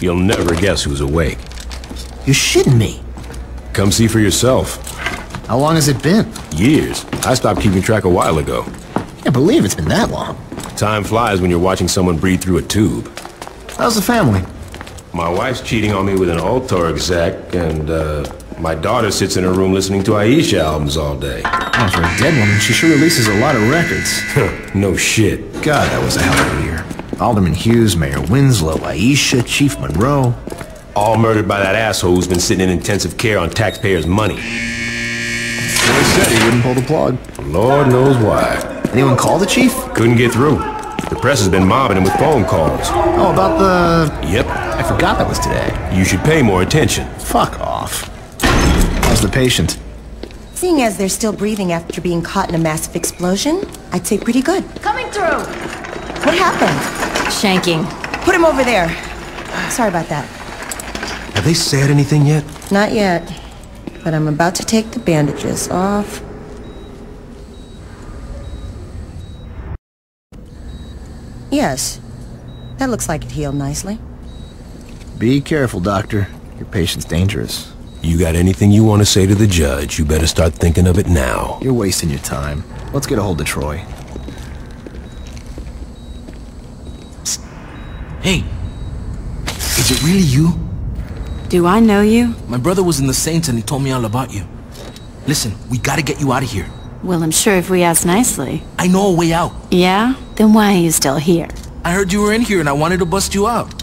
You'll never guess who's awake. You're shitting me. Come see for yourself. How long has it been? Years. I stopped keeping track a while ago. Can't believe it's been that long. Time flies when you're watching someone breathe through a tube. How's the family? My wife's cheating on me with an altar exec, and my daughter sits in her room listening to Aisha albums all day. Oh, for a dead woman, she sure releases a lot of records. No shit. God, that was a hell of a year. Alderman Hughes, Mayor Winslow, Aisha, Chief Monroe. All murdered by that asshole who's been sitting in intensive care on taxpayers' money. He said he wouldn't pull the plug. Lord knows why. Anyone call the chief? Couldn't get through. The press has been mobbing him with phone calls. Oh, about the... Yep. I forgot that was today. You should pay more attention. Fuck off. How's the patient? Seeing as they're still breathing after being caught in a massive explosion, I'd say pretty good. Coming through! What happened? Shanking. Put him over there. Sorry about that. Have they said anything yet? Not yet. But I'm about to take the bandages off. Yes. That looks like it healed nicely. Be careful, Doctor. Your patient's dangerous. You got anything you want to say to the judge, you better start thinking of it now. You're wasting your time. Let's get a hold of Troy. Psst. Hey. Is it really you? Do I know you? My brother was in the Saints and he told me all about you. Listen, we gotta get you out of here. Well, I'm sure if we ask nicely. I know a way out. Yeah? Then why are you still here? I heard you were in here and I wanted to bust you out.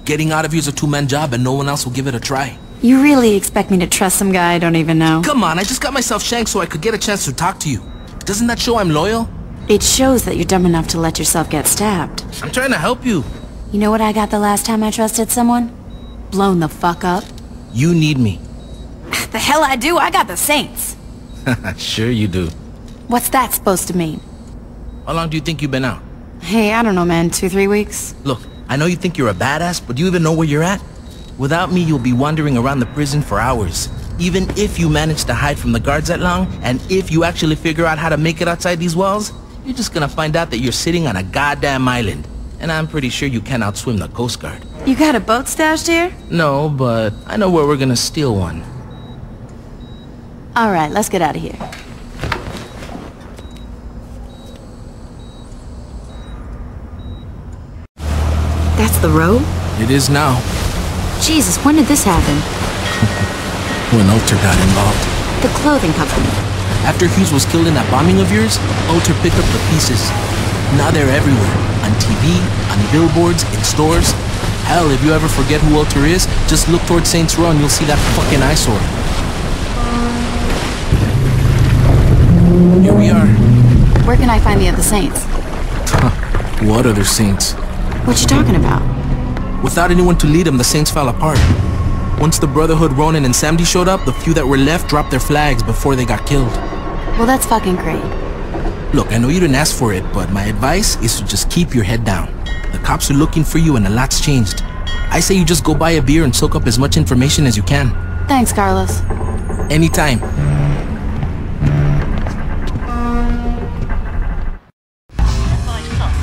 Getting out of here is a two-man job and no one else will give it a try. You really expect me to trust some guy I don't even know? Come on, I just got myself shanked so I could get a chance to talk to you. Doesn't that show I'm loyal? It shows that you're dumb enough to let yourself get stabbed. I'm trying to help you. You know what I got the last time I trusted someone? Blown the fuck up. You need me. The hell I do, I got the Saints. Sure you do. What's that supposed to mean? How long do you think you've been out? Hey, I don't know, man. 2-3 weeks? Look, I know you think you're a badass, but do you even know where you're at? Without me, you'll be wandering around the prison for hours. Even if you manage to hide from the guards that long, and if you actually figure out how to make it outside these walls, you're just gonna find out that you're sitting on a goddamn island. And I'm pretty sure you can't outswim the Coast Guard. You got a boat stashed here? No, but I know where we're gonna steal one. Alright, let's get out of here. That's the road? It is now. Jesus, when did this happen? When Alter got involved. The clothing company. After Hughes was killed in that bombing of yours, Alter picked up the pieces. Now they're everywhere. On TV, on billboards, in stores. Hell, if you ever forget who Alter is, just look towards Saints Row and you'll see that fucking eyesore. Here we are. Where can I find the other Saints? What other Saints? What you talking about? Without anyone to lead them, the Saints fell apart. Once the Brotherhood, Ronin, and Samdi showed up, the few that were left dropped their flags before they got killed. Well, that's fucking great. Look, I know you didn't ask for it, but my advice is to just keep your head down. The cops are looking for you and a lot's changed. I say you just go buy a beer and soak up as much information as you can. Thanks, Carlos. Anytime.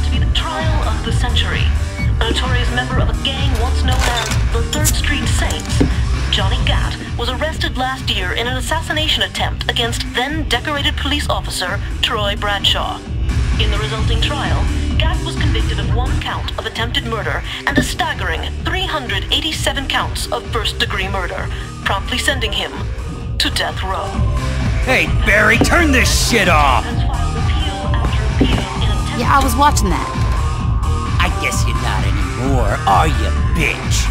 To be the trial of the century. A notorious member of a gang once known as the 3rd Street Saints, Johnny Gatt, was arrested last year in an assassination attempt against then-decorated police officer Troy Bradshaw. In the resulting trial, Gatt was convicted of 1 count of attempted murder and a staggering 387 counts of first-degree murder, promptly sending him to death row. Hey, Barry, turn this shit off! Yeah, I was watching that. I guess you're not anymore, are you, bitch?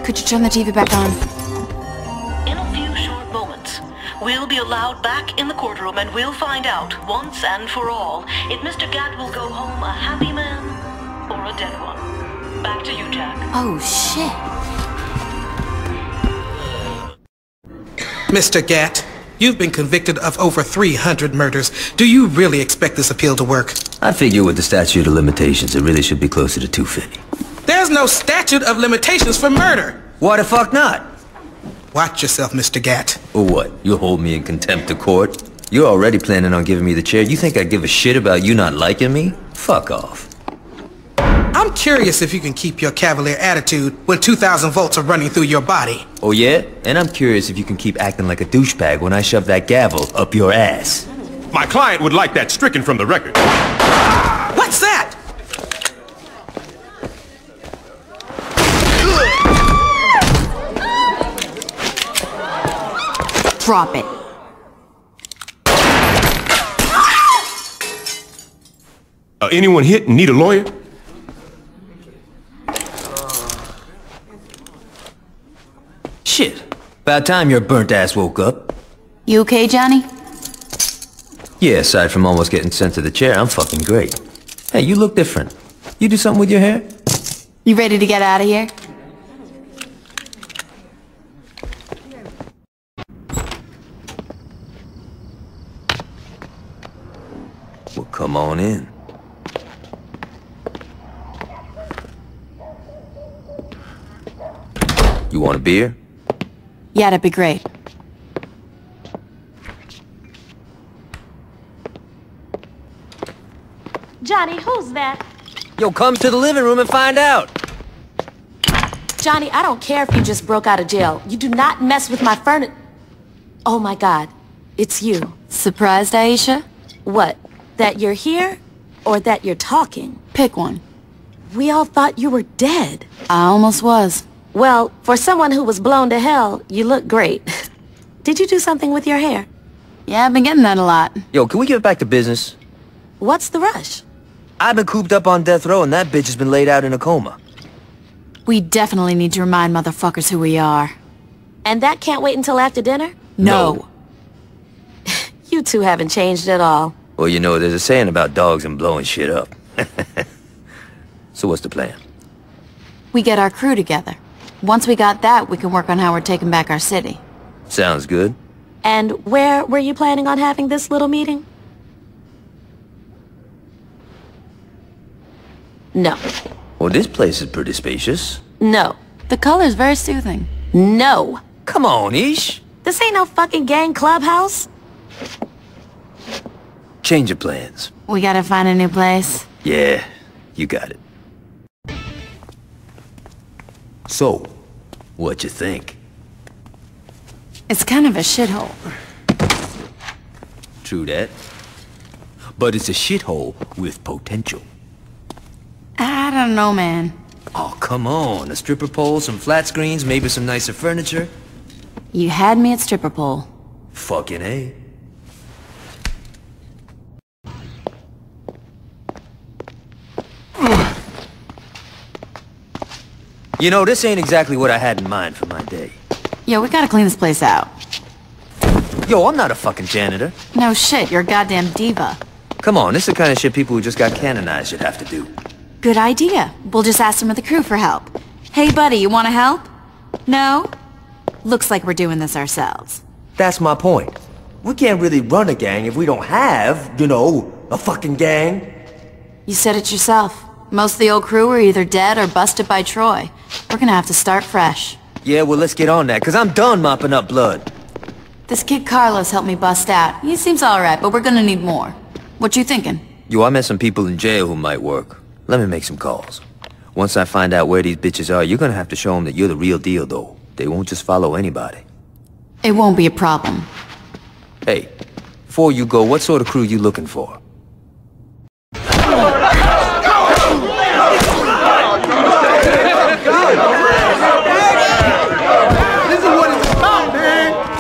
Could you turn the TV back on? In a few short moments, we'll be allowed back in the courtroom and we'll find out, once and for all, if Mr. Gatt will go home a happy man or a dead one. Back to you, Jack. Oh, shit. Mr. Gatt, you've been convicted of over 300 murders. Do you really expect this appeal to work? I figure with the statute of limitations, it really should be closer to 250. There's no statute of limitations for murder. Why the fuck not? Watch yourself, Mr. Gatt. Or what? You'll hold me in contempt of court? You're already planning on giving me the chair. You think I'd give a shit about you not liking me? Fuck off. I'm curious if you can keep your cavalier attitude when 2,000 volts are running through your body. Oh yeah? And I'm curious if you can keep acting like a douchebag when I shove that gavel up your ass. My client would like that stricken from the record. What's that? Drop it. Anyone hit and need a lawyer? Shit. About time your burnt ass woke up. You okay, Johnny? Yeah, aside from almost getting sent to the chair, I'm fucking great. Hey, you look different. You do something with your hair? You ready to get out of here? Well, come on in. You want a beer? Yeah, that'd be great. Johnny, who's that? Yo, come to the living room and find out. Johnny, I don't care if you just broke out of jail. You do not mess with my furniture. Oh my God, it's you. Surprised, Aisha? What? That you're here? Or that you're talking? Pick one. We all thought you were dead. I almost was. Well, for someone who was blown to hell, you look great. Did you do something with your hair? Yeah, I've been getting that a lot. Yo, can we get back to business? What's the rush? I've been cooped up on death row and that bitch has been laid out in a coma. We definitely need to remind motherfuckers who we are. And that can't wait until after dinner? No. You two haven't changed at all. Well, you know, there's a saying about dogs and blowing shit up. So what's the plan? We get our crew together. Once we got that, we can work on how we're taking back our city. Sounds good. And where were you planning on having this little meeting? No. Well, this place is pretty spacious. No. The color's very soothing. No. Come on, Ish. This ain't no fucking gang clubhouse. Change of plans. We gotta find a new place. Yeah, you got it. So, what'd you think? It's kind of a shithole. True that. But it's a shithole with potential. I don't know, man. Oh, come on. A stripper pole, some flat screens, maybe some nicer furniture. You had me at stripper pole. Fucking A. You know, this ain't exactly what I had in mind for my day. Yo, we gotta clean this place out. Yo, I'm not a fucking janitor. No shit, you're a goddamn diva. Come on, this is the kind of shit people who just got canonized should have to do. Good idea. We'll just ask some of the crew for help. Hey, buddy, you wanna help? No? Looks like we're doing this ourselves. That's my point. We can't really run a gang if we don't have, you know, a fucking gang. You said it yourself. Most of the old crew are either dead or busted by Troy. We're gonna have to start fresh. Yeah, well, let's get on that, because I'm done mopping up blood. This kid Carlos helped me bust out. He seems alright, but we're gonna need more. What you thinking? Yo, I met some people in jail who might work. Let me make some calls. Once I find out where these bitches are, you're gonna have to show them that you're the real deal, though. They won't just follow anybody. It won't be a problem. Hey, before you go, what sort of crew you looking for?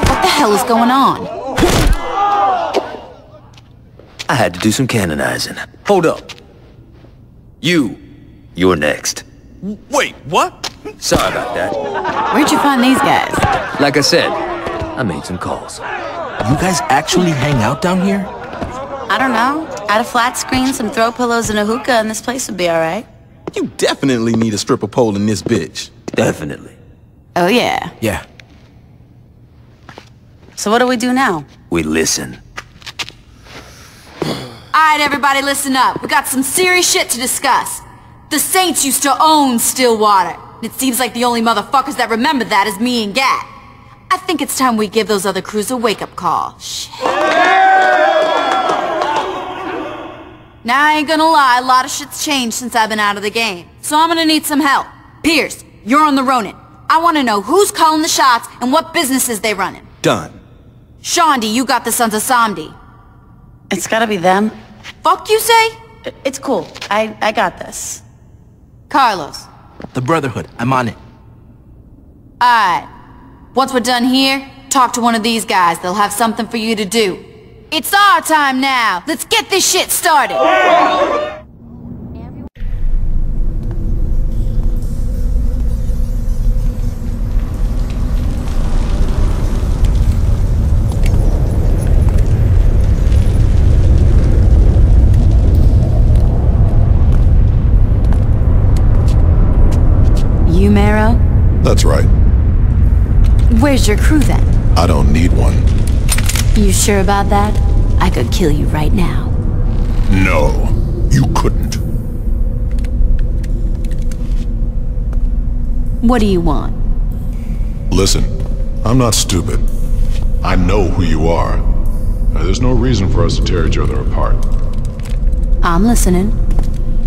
What the hell is going on? I had to do some canonizing. Hold up. You're next. Wait, what? Sorry about that. Where'd you find these guys? Like I said, I made some calls. You guys actually hang out down here? I don't know. Add a flat screen, some throw pillows, and a hookah, and this place would be alright. You definitely need a stripper pole in this bitch. Definitely. Oh, yeah. Yeah. So what do we do now? We listen. Alright, everybody, listen up. We got some serious shit to discuss. The Saints used to own Stillwater. It seems like the only motherfuckers that remember that is me and Gat. I think it's time we give those other crews a wake-up call. Shit. Now, I ain't gonna lie, a lot of shit's changed since I've been out of the game. So I'm gonna need some help. Pierce, you're on the Ronin. I wanna know who's calling the shots and what businesses they running. Done. Shaundi, you got the Sons of Samdi. It's gotta be them. Fuck you say? It's cool. I got this. Carlos. The Brotherhood. I'm on it. Alright. Once we're done here, talk to one of these guys. They'll have something for you to do. It's our time now. Let's get this shit started. You, Marrow? That's right. Where's your crew then? I don't need one. You sure about that? I could kill you right now. No, you couldn't. What do you want? Listen, I'm not stupid. I know who you are. There's no reason for us to tear each other apart. I'm listening.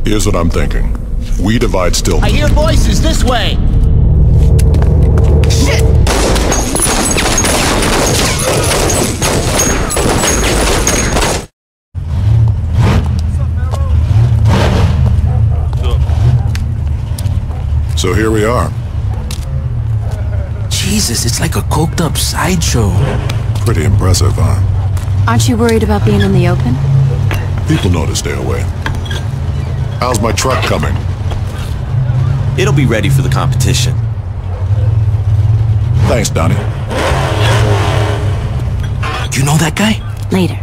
Here's what I'm thinking. We divide still. I hear voices this way! Shit! So here we are. Jesus, it's like a coked up sideshow. Pretty impressive, huh? Aren't you worried about being in the open? People know to stay away. How's my truck coming? It'll be ready for the competition. Thanks, Donnie. You know that guy? Later.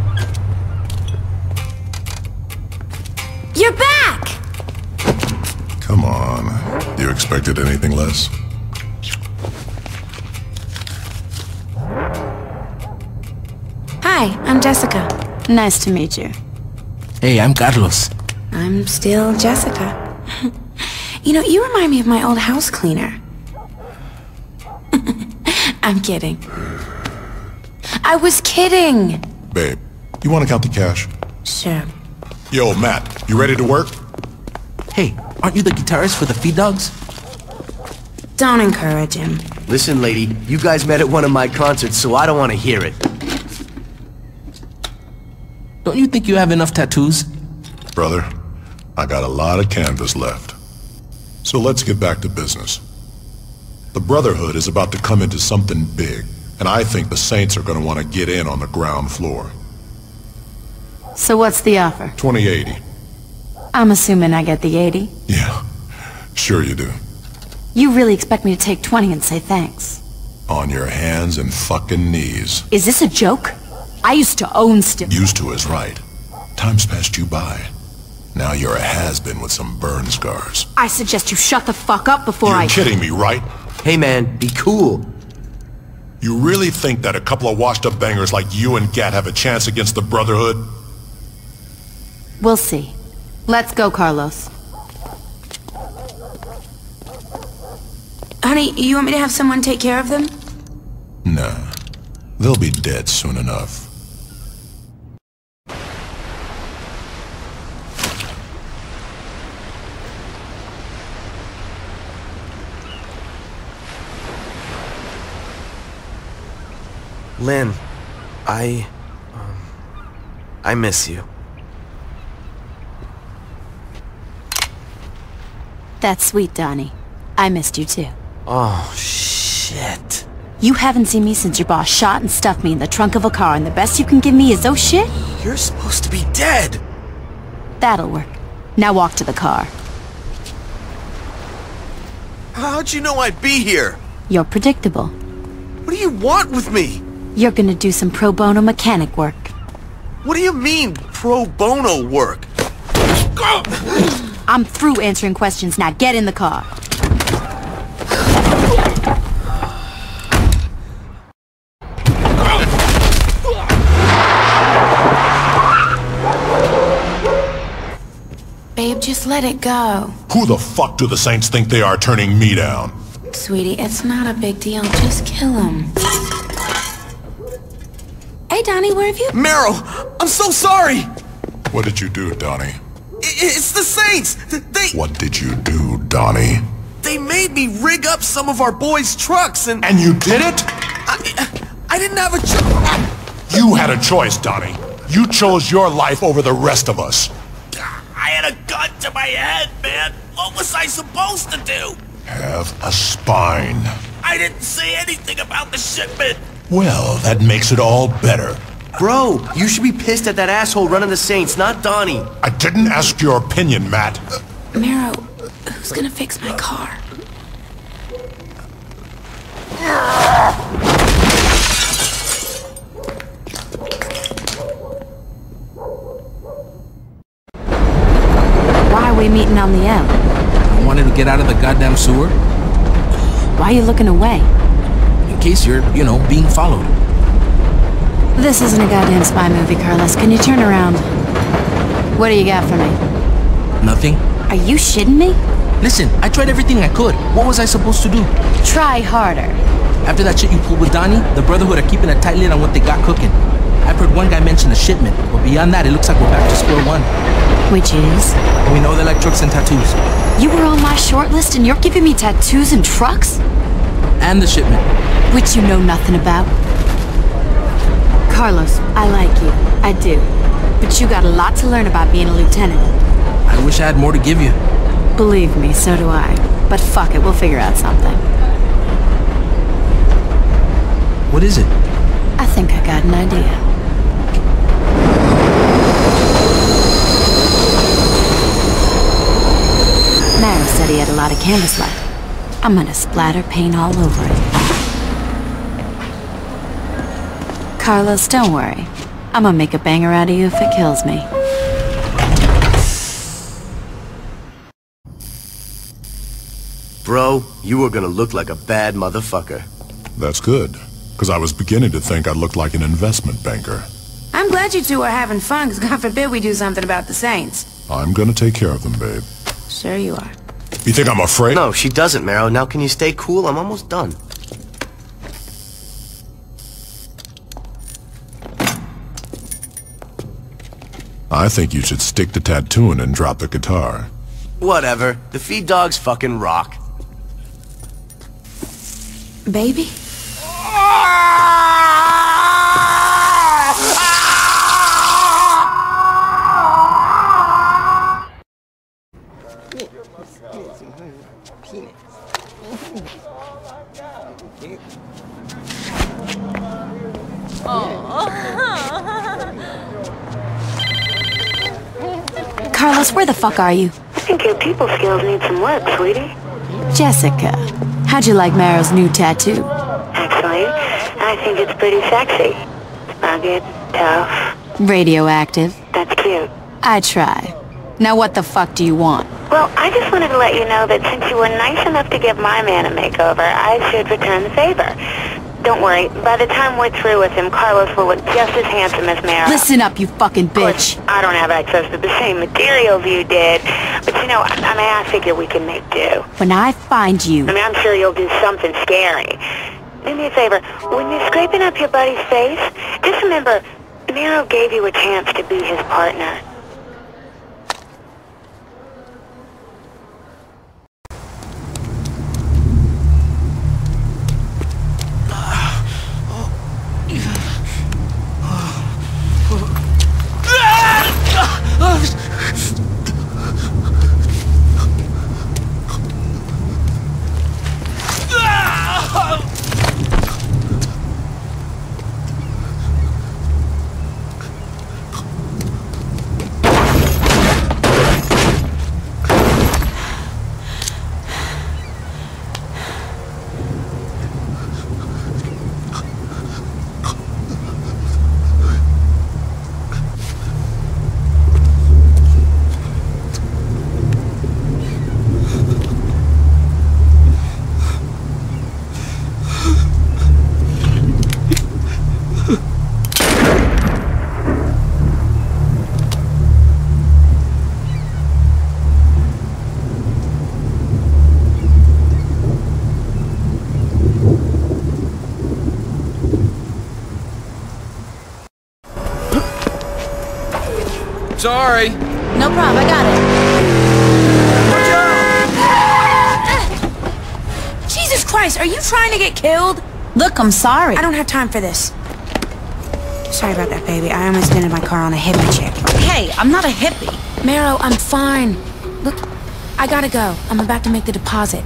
You're back! Come on. You expected anything less? Hi, I'm Jessica. Nice to meet you. Hey, I'm Carlos. I'm still Jessica. You know, you remind me of my old house cleaner. I'm kidding. I was kidding! Babe, you want to count the cash? Sure. Yo, Matt, you ready to work? Hey, aren't you the guitarist for the Feed Dogs? Don't encourage him. Listen, lady, you guys met at one of my concerts, so I don't want to hear it. Don't you think you have enough tattoos? Brother, I got a lot of canvas left. So let's get back to business. The Brotherhood is about to come into something big, and I think the Saints are going to want to get in on the ground floor. So what's the offer? 2080. I'm assuming I get the 80. Yeah, sure you do. You really expect me to take 20 and say thanks? On your hands and fucking knees. Is this a joke? I used to own stuff. Used to is right. Time's passed you by. Now you're a has-been with some burn scars. I suggest you shut the fuck up before You're kidding me, right? Hey man, be cool. You really think that a couple of washed-up bangers like you and Gat have a chance against the Brotherhood? We'll see. Let's go, Carlos. Honey, you want me to have someone take care of them? Nah. They'll be dead soon enough. Lynn, I miss you. That's sweet, Donnie. I missed you too. Oh, shit. You haven't seen me since your boss shot and stuffed me in the trunk of a car, and the best you can give me is oh shit? You're supposed to be dead. That'll work. Now walk to the car. How'd you know I'd be here? You're predictable. What do you want with me? You're gonna do some pro bono mechanic work. What do you mean, pro bono work? I'm through answering questions now. Get in the car. Babe, just let it go. Who the fuck do the Saints think they are turning me down? Sweetie, it's not a big deal. Just kill him. Hey, Donnie, where have you... Meryl, I'm so sorry! What did you do, Donnie? It's the Saints! What did you do, Donnie? They made me rig up some of our boys' trucks and... And you did it? I didn't have a choice. You had a choice, Donnie. You chose your life over the rest of us. I had a gun to my head, man. What was I supposed to do? Have a spine. I didn't say anything about the shipment. Well, that makes it all better. Bro, you should be pissed at that asshole running the Saints, not Donnie. I didn't ask your opinion, Matt. Mero, who's gonna fix my car? Why are we meeting on the L? I wanted to get out of the goddamn sewer. Why are you looking away? In case you're, being followed. This isn't a goddamn spy movie, Carlos. Can you turn around? What do you got for me? Nothing. Are you shitting me? Listen, I tried everything I could. What was I supposed to do? Try harder. After that shit you pulled with Donnie, the Brotherhood are keeping a tight lid on what they got cooking. I've heard one guy mention a shipment, but beyond that, it looks like we're back to square one. Which is? We know they like trucks and tattoos. You were on my short list and you're giving me tattoos and trucks? And the shipment. Which you know nothing about. Carlos, I like you. I do. But you got a lot to learn about being a lieutenant. I wish I had more to give you. Believe me, so do I. But fuck it, we'll figure out something. What is it? I think I got an idea. Mara said he had a lot of canvas left. I'm gonna splatter paint all over it. Carlos, don't worry. I'm gonna make a banger out of you if it kills me. Bro, you were gonna look like a bad motherfucker. That's good, because I was beginning to think I looked like an investment banker. I'm glad you two are having fun, because God forbid we do something about the Saints. I'm gonna take care of them, babe. Sure you are. You think I'm afraid? No, she doesn't, Meryl. Now can you stay cool? I'm almost done. I think you should stick to tattooing and drop the guitar. Whatever. The feed dogs fucking rock. Baby? Carlos, where the fuck are you? I think your people skills need some work, sweetie. Jessica, how'd you like Maro's new tattoo? Actually, I think it's pretty sexy. Rugged, tough. Radioactive. That's cute. I try. Now what the fuck do you want? Well, I just wanted to let you know that since you were nice enough to give my man a makeover, I should return the favor. Don't worry, by the time we're through with him, Carlos will look just as handsome as Mara. Listen up, you fucking bitch. I don't have access to the same materials you did, but I figure we can make do. When I find you... I'm sure you'll do something scary. Do me a favor, when you're scraping up your buddy's face, just remember, Mero gave you a chance to be his partner. Sorry. No problem, I got it. Jesus Christ, are you trying to get killed? Look, I'm sorry. I don't have time for this. Sorry about that, baby. I almost ended my car on a hippie chick. Hey, I'm not a hippie. Marrow, I'm fine. Look, I gotta go. I'm about to make the deposit.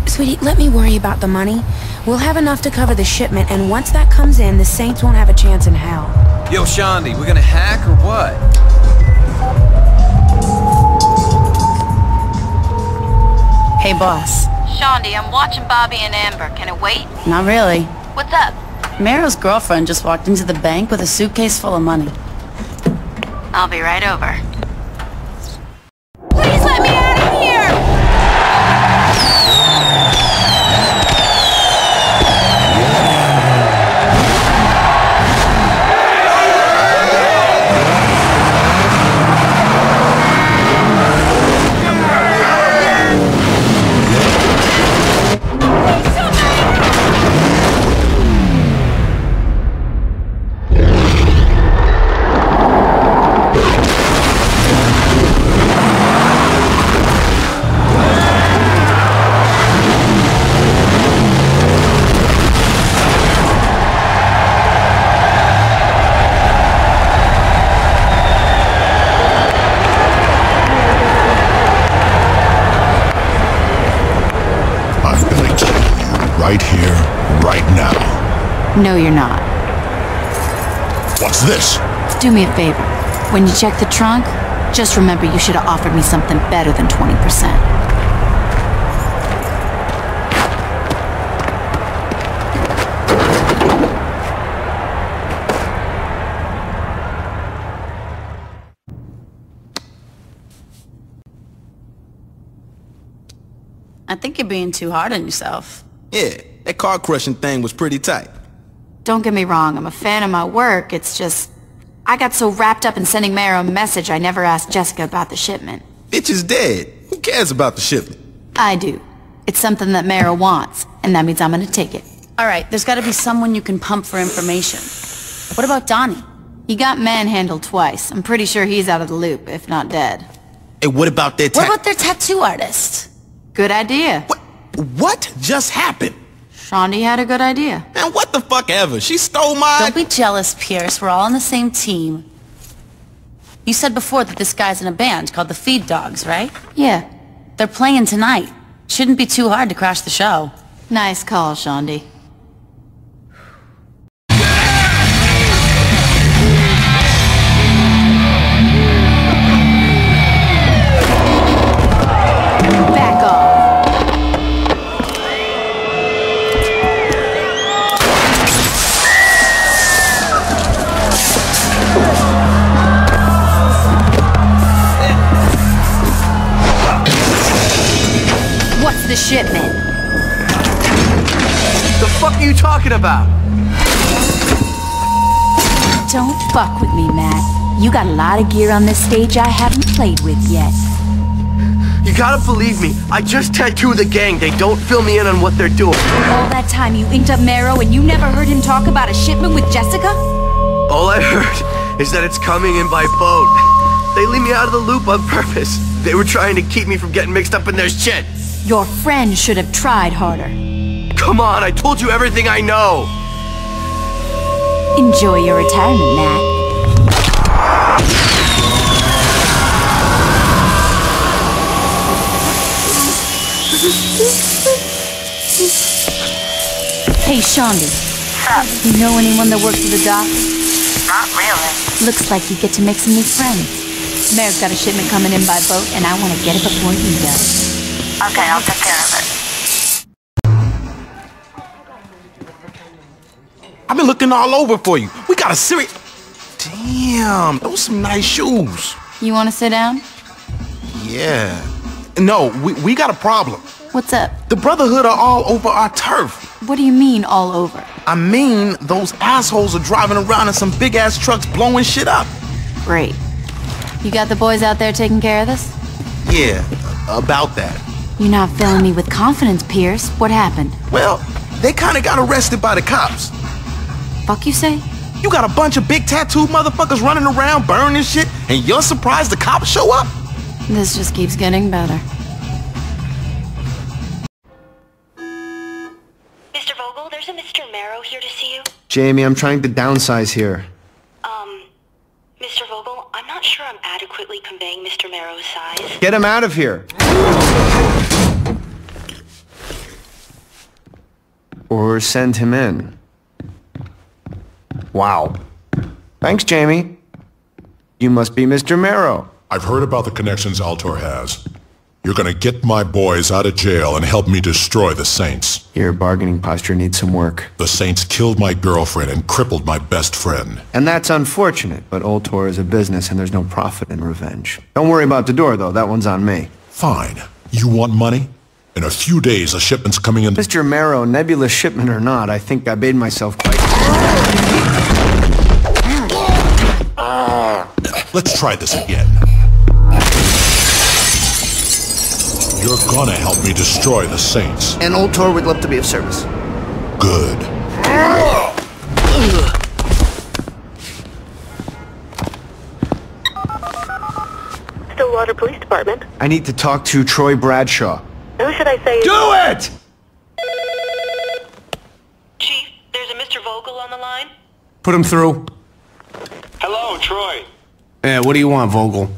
Sweetie, let me worry about the money. We'll have enough to cover the shipment, and once that comes in, the Saints won't have a chance in hell. Yo, Shondi, we gonna hack or what? Hey, boss. Shondi, I'm watching Bobby and Amber. Can it wait? Not really. What's up? Marrow's girlfriend just walked into the bank with a suitcase full of money. I'll be right over. Please let me out of here! Right here, right now. No, you're not. What's this? Do me a favor. When you check the trunk, just remember you should have offered me something better than 20%. I think you're being too hard on yourself. Yeah, that car crushing thing was pretty tight. Don't get me wrong, I'm a fan of my work. It's just, I got so wrapped up in sending Marrow a message I never asked Jessica about the shipment. Bitch is dead. Who cares about the shipment? I do. It's something that Marrow wants, and that means I'm gonna take it. Alright, there's gotta be someone you can pump for information. What about Donnie? He got manhandled twice. I'm pretty sure he's out of the loop, if not dead. Hey, what about their What about their tattoo artist? Good idea. What just happened? Shondi had a good idea. Man, what the fuck ever? She stole my... Don't be jealous, Pierce. We're all on the same team. You said before that this guy's in a band called the Feed Dogs, right? Yeah. They're playing tonight. Shouldn't be too hard to crash the show. Nice call, Shondi. Back off. What's the shipment? The fuck are you talking about? Don't fuck with me, Matt. You got a lot of gear on this stage I haven't played with yet. You gotta believe me. I just tattooed the gang. They don't fill me in on what they're doing. All that time you inked up Marrow and you never heard him talk about a shipment with Jessica? All I heard is that it's coming in by boat. They leave me out of the loop on purpose. They were trying to keep me from getting mixed up in their shit. Your friend should have tried harder. Come on, I told you everything I know. Enjoy your retirement, Matt. Hey, Shondi. You know anyone that works at the dock? Not really. Looks like you get to make some new friends. Mare's got a shipment coming in by boat, and I want to get it before he does. Okay, I'll take care of it. I've been looking all over for you. We got a serious... Damn, those some nice shoes. You want to sit down? Yeah. No, we got a problem. What's up? The Brotherhood are all over our turf. What do you mean, all over? I mean, those assholes are driving around in some big-ass trucks blowing shit up. Great. You got the boys out there taking care of this? Yeah, about that. You're not filling me with confidence, Pierce. What happened? Well, they kinda got arrested by the cops. Fuck you say? You got a bunch of big tattooed motherfuckers running around burning shit, and you're surprised the cops show up? This just keeps getting better. Mr. Vogel, there's a Mr. Marrow here to see you. Jamie, I'm trying to downsize here. Mr. Vogel, I'm not sure I'm adequately conveying Mr. Marrow's size. Get him out of here! Or send him in. Wow. Thanks, Jamie. You must be Mr. Marrow. I've heard about the connections Altor has. You're gonna get my boys out of jail and help me destroy the Saints. Your bargaining posture needs some work. The Saints killed my girlfriend and crippled my best friend. And that's unfortunate, but Altor is a business and there's no profit in revenge. Don't worry about the door, though. That one's on me. Fine. You want money? In a few days, a shipment's coming in. Mr. Marrow, nebulous shipment or not, I think I made myself quite... Let's try this again. You're gonna help me destroy the Saints. And Altor would love to be of service. Good. Stillwater Police Department. I need to talk to Troy Bradshaw. Who should I say? Do it! Chief, there's a Mr. Vogel on the line. Put him through. Hello, Troy. Yeah, what do you want, Vogel?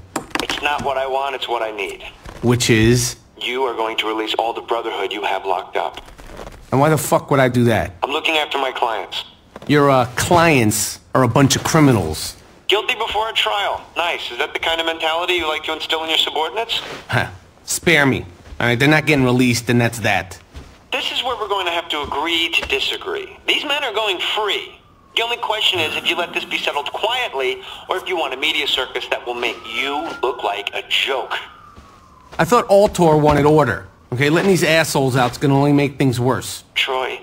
It's not what I want, it's what I need. Which is? You are going to release all the Brotherhood you have locked up. And why the fuck would I do that? I'm looking after my clients. Your, clients are a bunch of criminals. Guilty before a trial. Nice. Is that the kind of mentality you like to instill in your subordinates? Huh. Spare me. Alright, they're not getting released, and that's that. This is where we're going to have to agree to disagree. These men are going free. The only question is if you let this be settled quietly, or if you want a media circus that will make you look like a joke. I thought Altor wanted order. Okay, letting these assholes out's gonna only make things worse. Troy,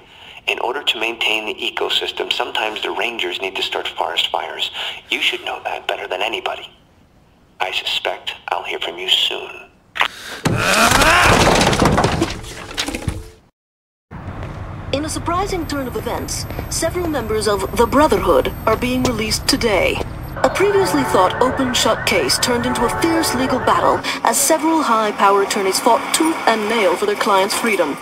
in order to maintain the ecosystem, sometimes the rangers need to start forest fires. You should know that better than anybody. I suspect I'll hear from you soon. In a surprising turn of events, several members of the Brotherhood are being released today. A previously thought open-shut case turned into a fierce legal battle as several high-power attorneys fought tooth and nail for their clients' freedom.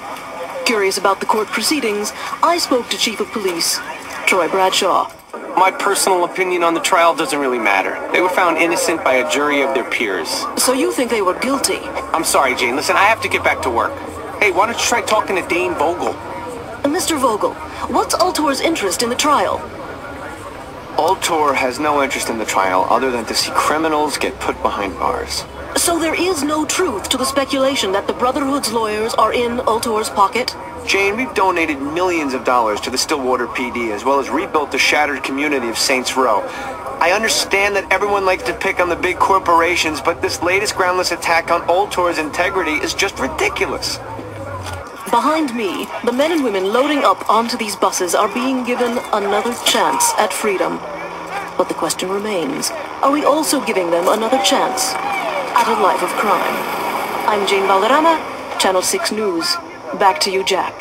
Curious about the court proceedings, I spoke to Chief of Police, Troy Bradshaw. My personal opinion on the trial doesn't really matter. They were found innocent by a jury of their peers. So you think they were guilty? I'm sorry, Jane. Listen, I have to get back to work. Hey, why don't you try talking to Dane Vogel? Mr. Vogel, what's Altor's interest in the trial? Altor has no interest in the trial other than to see criminals get put behind bars. So there is no truth to the speculation that the Brotherhood's lawyers are in Altor's pocket? Jane, we've donated millions of dollars to the Stillwater PD as well as rebuilt the shattered community of Saints Row. I understand that everyone likes to pick on the big corporations, but this latest groundless attack on Altor's integrity is just ridiculous. Behind me, the men and women loading up onto these buses are being given another chance at freedom. But the question remains, are we also giving them another chance at a life of crime? I'm Jane Valderrama, Channel 6 News. Back to you, Jack.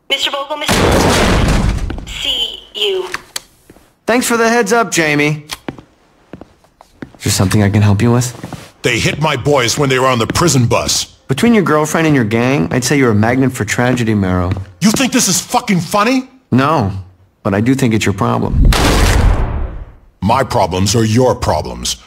Mr. Vogel, Mr. Vogel. See you. Thanks for the heads up, Jamie. Is there something I can help you with? They hit my boys when they were on the prison bus. Between your girlfriend and your gang, I'd say you're a magnet for tragedy, Marrow. You think this is fucking funny? No, but I do think it's your problem. My problems are your problems.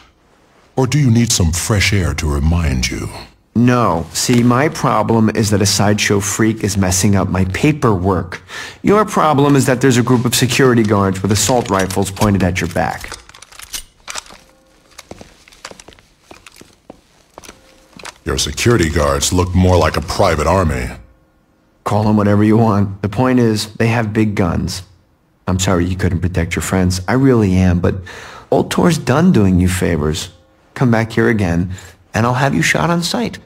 Or do you need some fresh air to remind you? No. See, my problem is that a sideshow freak is messing up my paperwork. Your problem is that there's a group of security guards with assault rifles pointed at your back. Your security guards look more like a private army. Call them whatever you want. The point is, they have big guns. I'm sorry you couldn't protect your friends. I really am, but Altor's done doing you favors. Come back here again, and I'll have you shot on sight.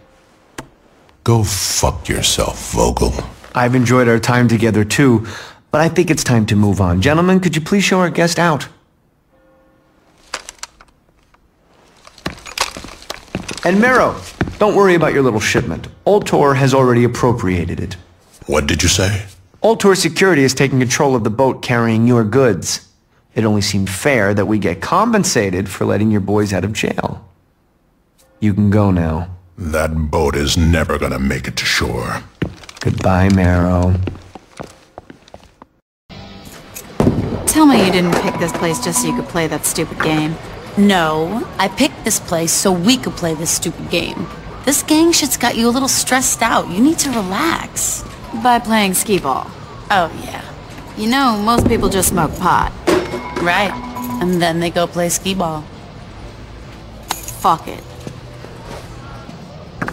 Go fuck yourself, Vogel. I've enjoyed our time together too, but I think it's time to move on. Gentlemen, could you please show our guest out? And Marrow, Don't worry about your little shipment. Ultor has already appropriated it. What did you say? Ultor Security is taking control of the boat carrying your goods. It only seemed fair that we get compensated for letting your boys out of jail. You can go now. That boat is never gonna make it to shore. Goodbye, Marrow. Tell me you didn't pick this place just so you could play that stupid game. No, I picked this place so we could play this stupid game. This gang shit's got you a little stressed out. You need to relax. By playing skee-ball. Oh, yeah. You know, most people just smoke pot. Right. And then they go play skee-ball. Fuck it.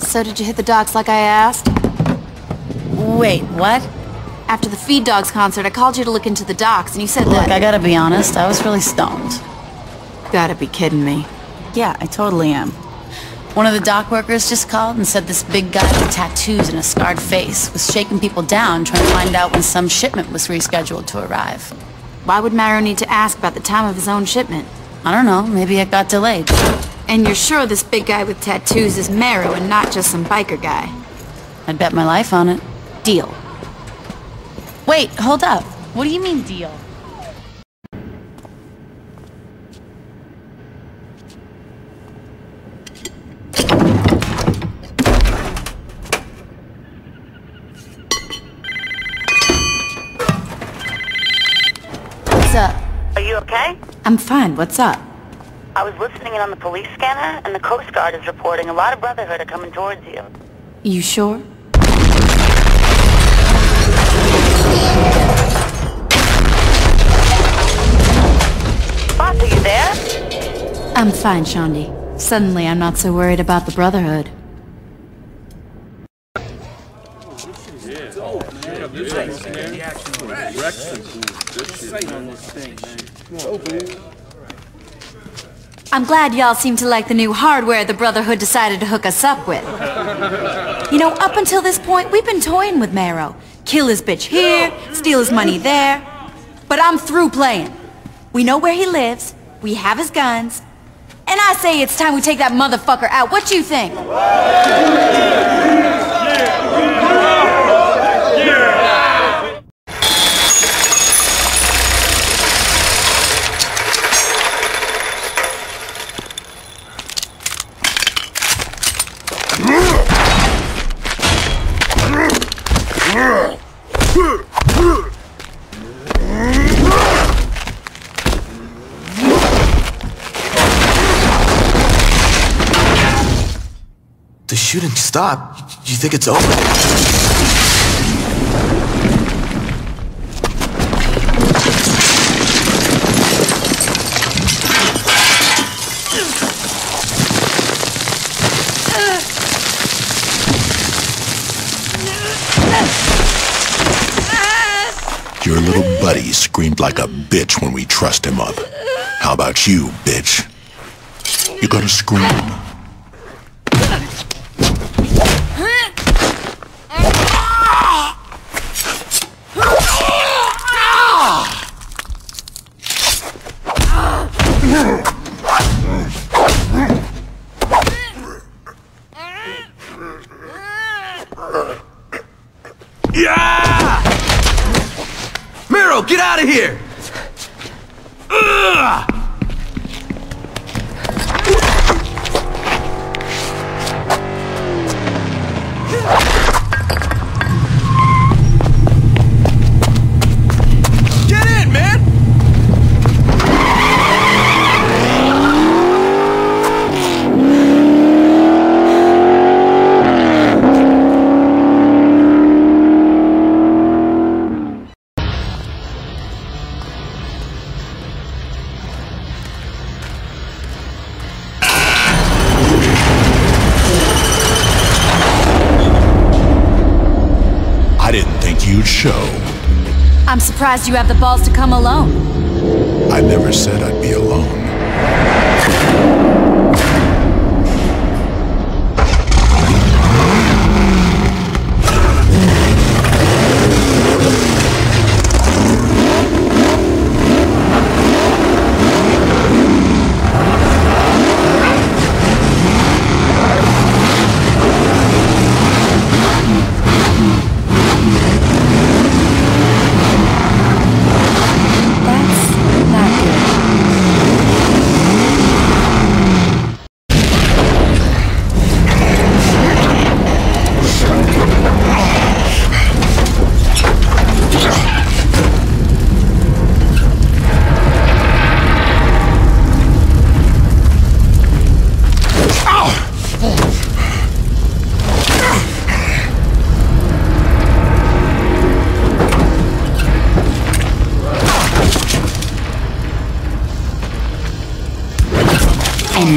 So did you hit the docks like I asked? Wait, what? After the Feed Dogs concert, I called you to look into the docks, and you said that... Look, I gotta be honest, I was really stoned. Gotta be kidding me. Yeah, I totally am. One of the dock workers just called and said this big guy with tattoos and a scarred face was shaking people down trying to find out when some shipment was rescheduled to arrive. Why would Marrow need to ask about the time of his own shipment? I don't know, maybe it got delayed. And you're sure this big guy with tattoos is Marrow and not just some biker guy? I'd bet my life on it. Deal. Wait, hold up. What do you mean, deal? What's up? Are you okay? I'm fine. What's up? I was listening in on the police scanner, and the Coast Guard is reporting a lot of Brotherhood are coming towards you. You sure? Boss, are you there? I'm fine, Shaundi. Suddenly, I'm not so worried about the Brotherhood. I'm glad y'all seem to like the new hardware the Brotherhood decided to hook us up with. You know, up until this point, we've been toying with Marrow. Kill his bitch here, steal his money there. But I'm through playing. We know where he lives, we have his guns, and I say it's time we take that motherfucker out. What you think? The shooting stopped. You think it's over? Your little buddy screamed like a bitch when we trussed him up. How about you, bitch? You gonna scream? Yeah! Miro, get out of here! Ugh! Get in, man! I didn't think you'd show. I'm surprised you have the balls to come alone. I never said I'd be alone.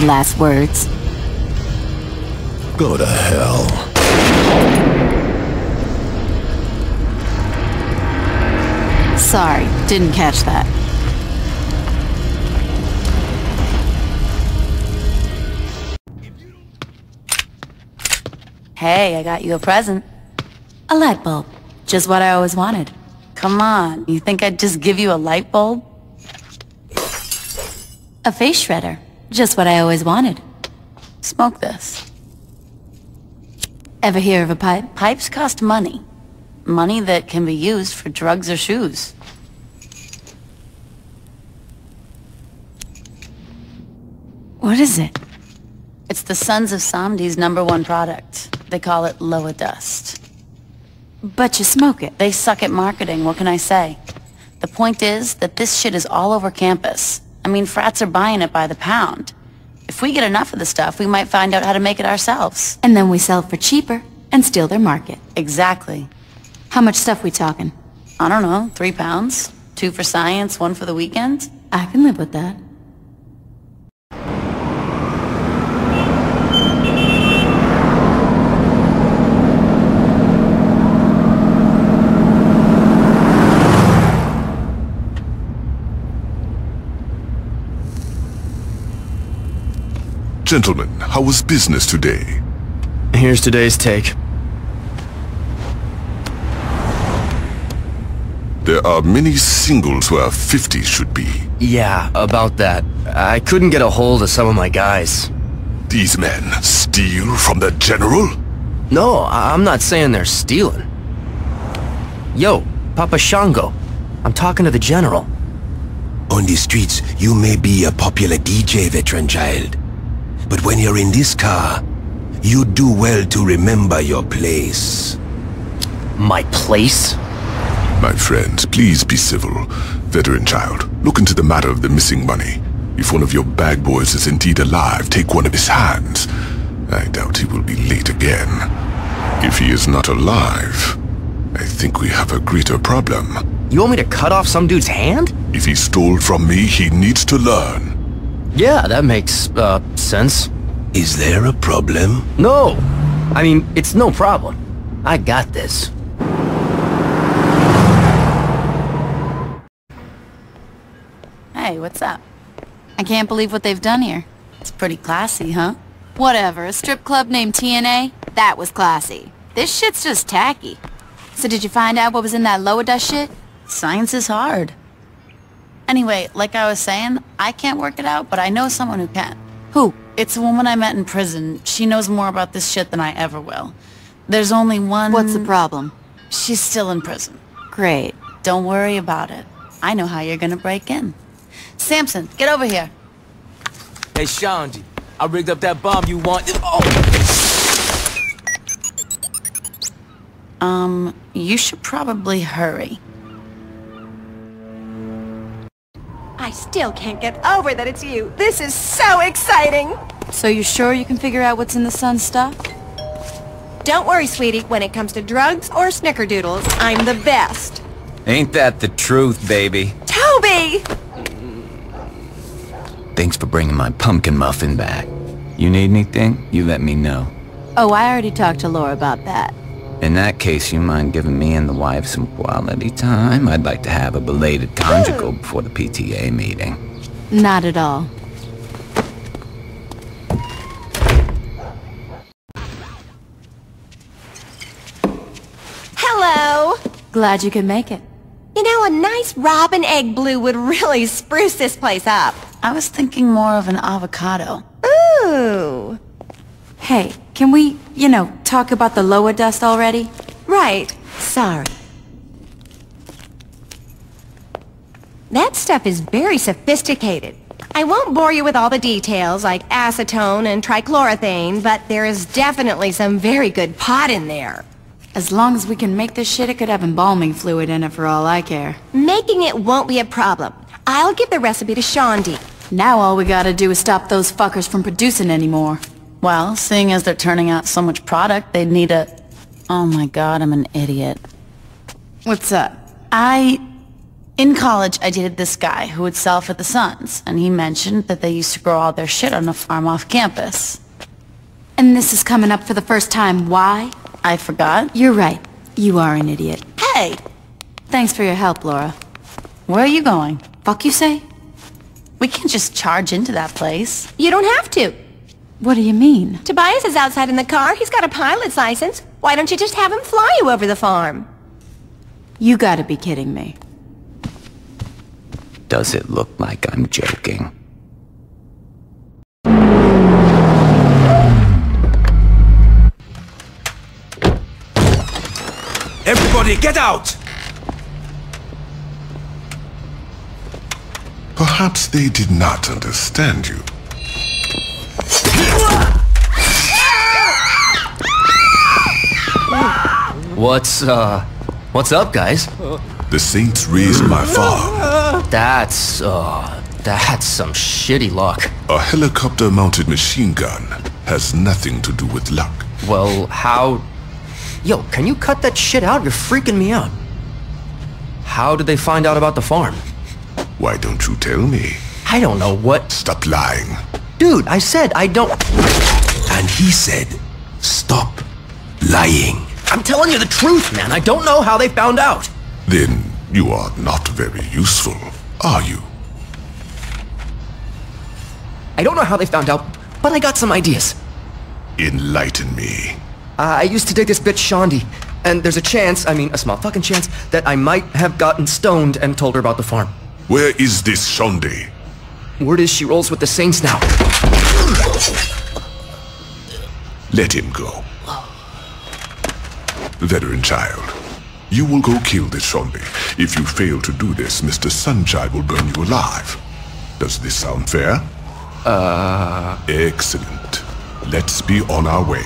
any last words? Go to hell. Sorry, didn't catch that. Hey, I got you a present. A light bulb. Just what I always wanted. Come on, you think I'd just give you a light bulb? A face shredder. Just what I always wanted. Smoke this. Ever hear of a pipe? Pipes cost money. Money that can be used for drugs or shoes. What is it? It's the Sons of Samdi's #1 product. They call it Loa Dust. But you smoke it. They suck at marketing, what can I say? The point is that this shit is all over campus. I mean, frats are buying it by the pound. If we get enough of the stuff, we might find out how to make it ourselves. And then we sell it for cheaper and steal their market. Exactly. How much stuff we talking? I don't know, 3 pounds. 2 for science, 1 for the weekend. I can live with that. Gentlemen, how was business today? Here's today's take. There are many singles where 50 should be. Yeah, about that. I couldn't get a hold of some of my guys. These men steal from the General? No, I'm not saying they're stealing. Yo, Papa Shango. I'm talking to the General. On the streets, you may be a popular DJ, veteran child. But when you're in this car, you do well to remember your place. My place? My friends, please be civil. Veteran child, look into the matter of the missing money. If one of your bag boys is indeed alive, take one of his hands. I doubt he will be late again. If he is not alive, I think we have a greater problem. You want me to cut off some dude's hand? If he stole from me, he needs to learn. Yeah, that makes, sense. Is there a problem? No! I mean, it's no problem. I got this. Hey, what's up? I can't believe what they've done here. It's pretty classy, huh? Whatever, a strip club named TNA? That was classy. This shit's just tacky. So did you find out what was in that Loa Dust shit? Science is hard. Anyway, like I was saying, I can't work it out, but I know someone who can. Who? It's a woman I met in prison. She knows more about this shit than I ever will. There's only one... What's the problem? She's still in prison. Great. Don't worry about it. I know how you're gonna break in. Samson, get over here. Hey, Shanji, I rigged up that bomb you want. Oh! You should probably hurry. I still can't get over that it's you. This is so exciting! So you're sure you can figure out what's in the Sun's stuff? Don't worry, sweetie. When it comes to drugs or snickerdoodles, I'm the best. Ain't that the truth, baby? Toby! Thanks for bringing my pumpkin muffin back. You need anything, you let me know. Oh, I already talked to Laura about that. In that case, you mind giving me and the wife some quality time? I'd like to have a belated conjugal before the PTA meeting. Not at all. Hello! Glad you could make it. You know, a nice robin egg blue would really spruce this place up. I was thinking more of an avocado. Ooh. Hey, can we, talk about the Loa Dust already? Right. Sorry. That stuff is very sophisticated. I won't bore you with all the details like acetone and trichloroethane, but there is definitely some very good pot in there. As long as we can make this shit, it could have embalming fluid in it for all I care. Making it won't be a problem. I'll give the recipe to Shaundi. Now all we gotta do is stop those fuckers from producing anymore. Well, seeing as they're turning out so much product, they'd need a... Oh my god, I'm an idiot. What's up? I... In college, I dated this guy who would sell for the Suns, and he mentioned that they used to grow all their shit on a farm off campus. And this is coming up for the first time. Why? I forgot. You're right. You are an idiot. Hey! Thanks for your help, Laura. Where are you going? Fuck you say? We can't just charge into that place. You don't have to. What do you mean? Tobias is outside in the car. He's got a pilot's license. Why don't you just have him fly you over the farm? You gotta be kidding me. Does it look like I'm joking? Everybody, get out! Perhaps they did not understand you. What's up, guys? The Saints raised my farm. That's some shitty luck. A helicopter-mounted machine gun has nothing to do with luck. Well, how... Yo, can you cut that shit out? You're freaking me out. How did they find out about the farm? Why don't you tell me? I don't know what... Stop lying. Dude, I said I don't... And he said, stop lying. I'm telling you the truth, man. I don't know how they found out. Then you are not very useful, are you? I don't know how they found out, but I got some ideas. Enlighten me. I used to date this bitch Shondi, and there's a chance, a small fucking chance, that I might have gotten stoned and told her about the farm. Where is this Shondi? Word is she rolls with the Saints now. Let him go. Veteran child, you will go kill this Shondi. If you fail to do this, Mr. Sunchild will burn you alive. Does this sound fair? Excellent. Let's be on our way.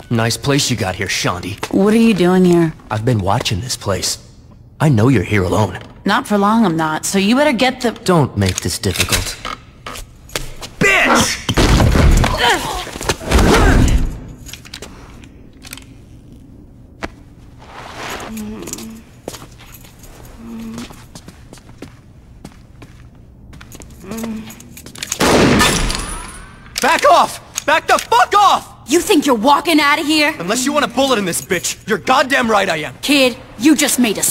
Nice place you got here, Shondi. What are you doing here? I've been watching this place. I know you're here alone. Not for long, I'm not, so you better get the... Don't make this difficult. Bitch! Back off! Back the fuck off! You think you're walking out of here? Unless you want a bullet in this bitch, you're goddamn right I am. Kid, you just made a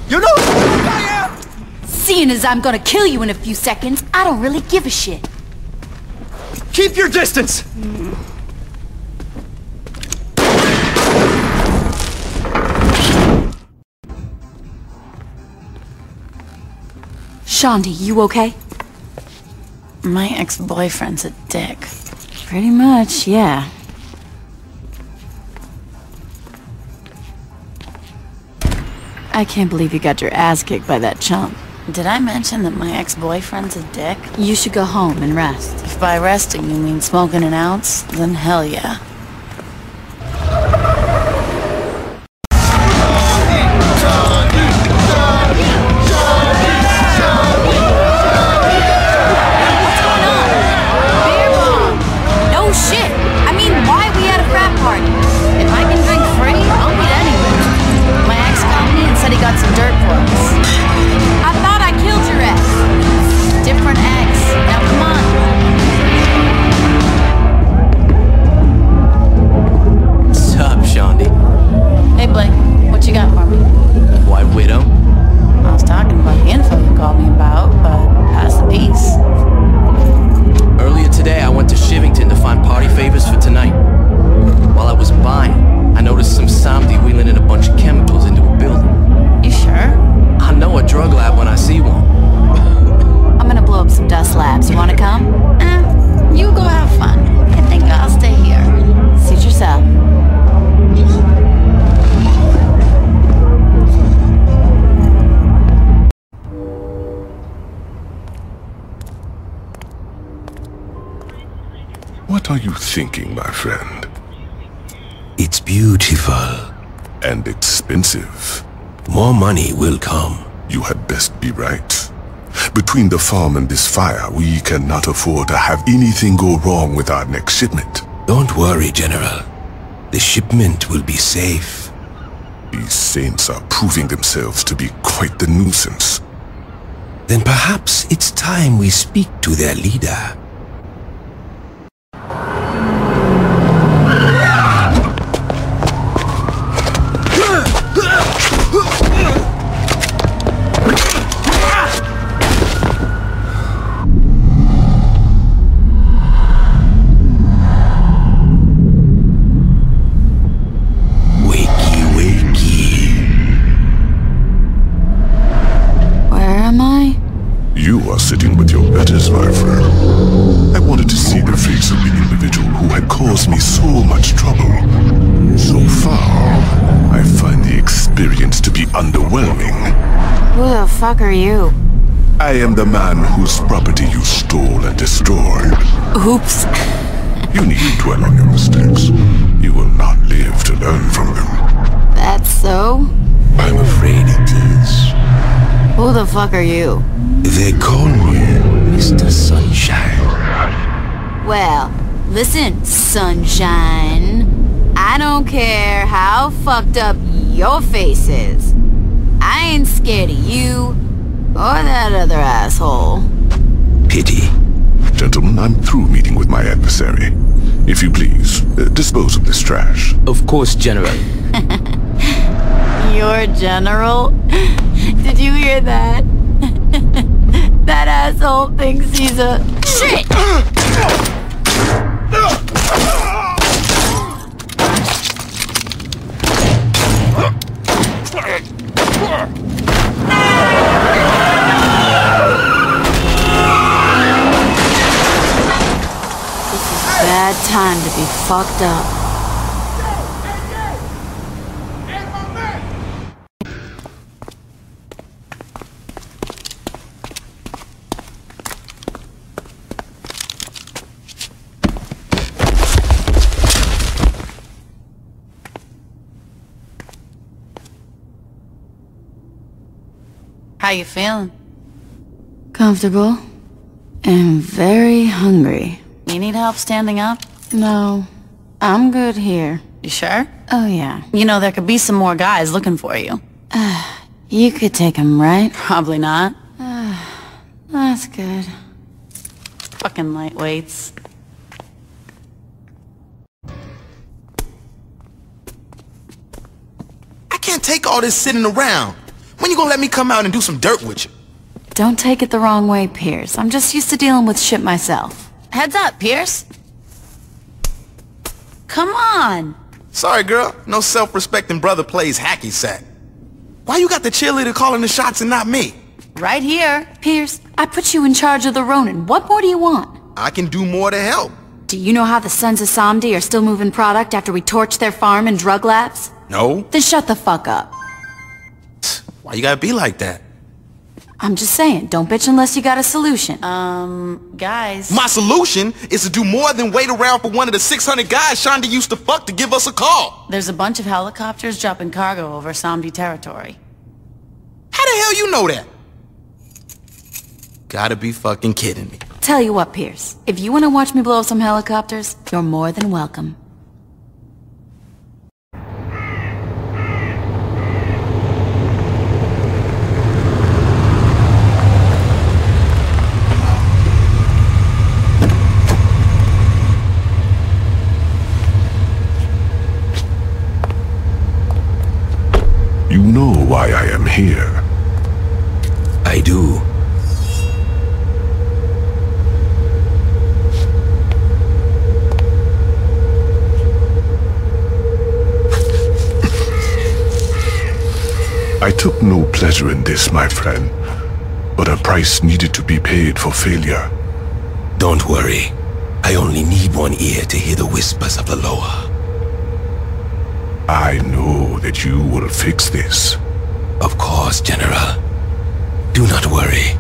You know who I am! Seeing as I'm gonna kill you in a few seconds, I don't really give a shit. Keep your distance! Shondi, you okay? My ex-boyfriend's a dick. Pretty much, yeah. I can't believe you got your ass kicked by that chump. Did I mention that my ex-boyfriend's a dick? You should go home and rest. If by resting you mean smoking an ounce, then hell yeah. What are you thinking, my friend? It's beautiful. And expensive. More money will come. You had best be right. Between the farm and this fire, we cannot afford to have anything go wrong with our next shipment. Don't worry, General. The shipment will be safe. These saints are proving themselves to be quite the nuisance. Then perhaps it's time we speak to their leader. Sitting with your betters, my friend. I wanted to see the face of the individual who had caused me so much trouble. So far, I find the experience to be underwhelming. Who the fuck are you? I am the man whose property you stole and destroyed. Oops. You need to dwell on your mistakes. You will not live to learn from them. That's so? I'm afraid it is. Who the fuck are you? They call me Mr. Sunshine. Well, listen, Sunshine. I don't care how fucked up your face is. I ain't scared of you or that other asshole. Pity. Gentlemen, I'm through meeting with my adversary. If you please, dispose of this trash. Of course, General. Your general? Did you hear that? That asshole thinks he's a... Shit! This is a bad time to be fucked up. How you feeling? Comfortable. And very hungry. You need help standing up? No. I'm good here. You sure? Oh, yeah. You know, there could be some more guys looking for you. You could take them, right? Probably not. That's good. Fucking lightweights. I can't take all this sitting around. When you gonna let me come out and do some dirt with you? Don't take it the wrong way, Pierce. I'm just used to dealing with shit myself. Heads up, Pierce. Come on. Sorry, girl. No self-respecting brother plays hacky sack. Why you got the cheerleader calling the shots and not me? Right here. Pierce, I put you in charge of the Ronin. What more do you want? I can do more to help. Do you know how the Sons of Samdi are still moving product after we torched their farm and drug labs? No. Then shut the fuck up. Why you gotta be like that? I'm just saying, don't bitch unless you got a solution. Guys. My solution is to do more than wait around for one of the 600 guys Shonda used to fuck to give us a call. There's a bunch of helicopters dropping cargo over Samdi territory. How the hell you know that? Gotta be fucking kidding me. Tell you what, Pierce. If you want to watch me blow up some helicopters, you're more than welcome. You know why I am here. I do. I took no pleasure in this, my friend, but a price needed to be paid for failure. Don't worry. I only need one ear to hear the whispers of the lower. I know that you will fix this. Of course, General. Do not worry.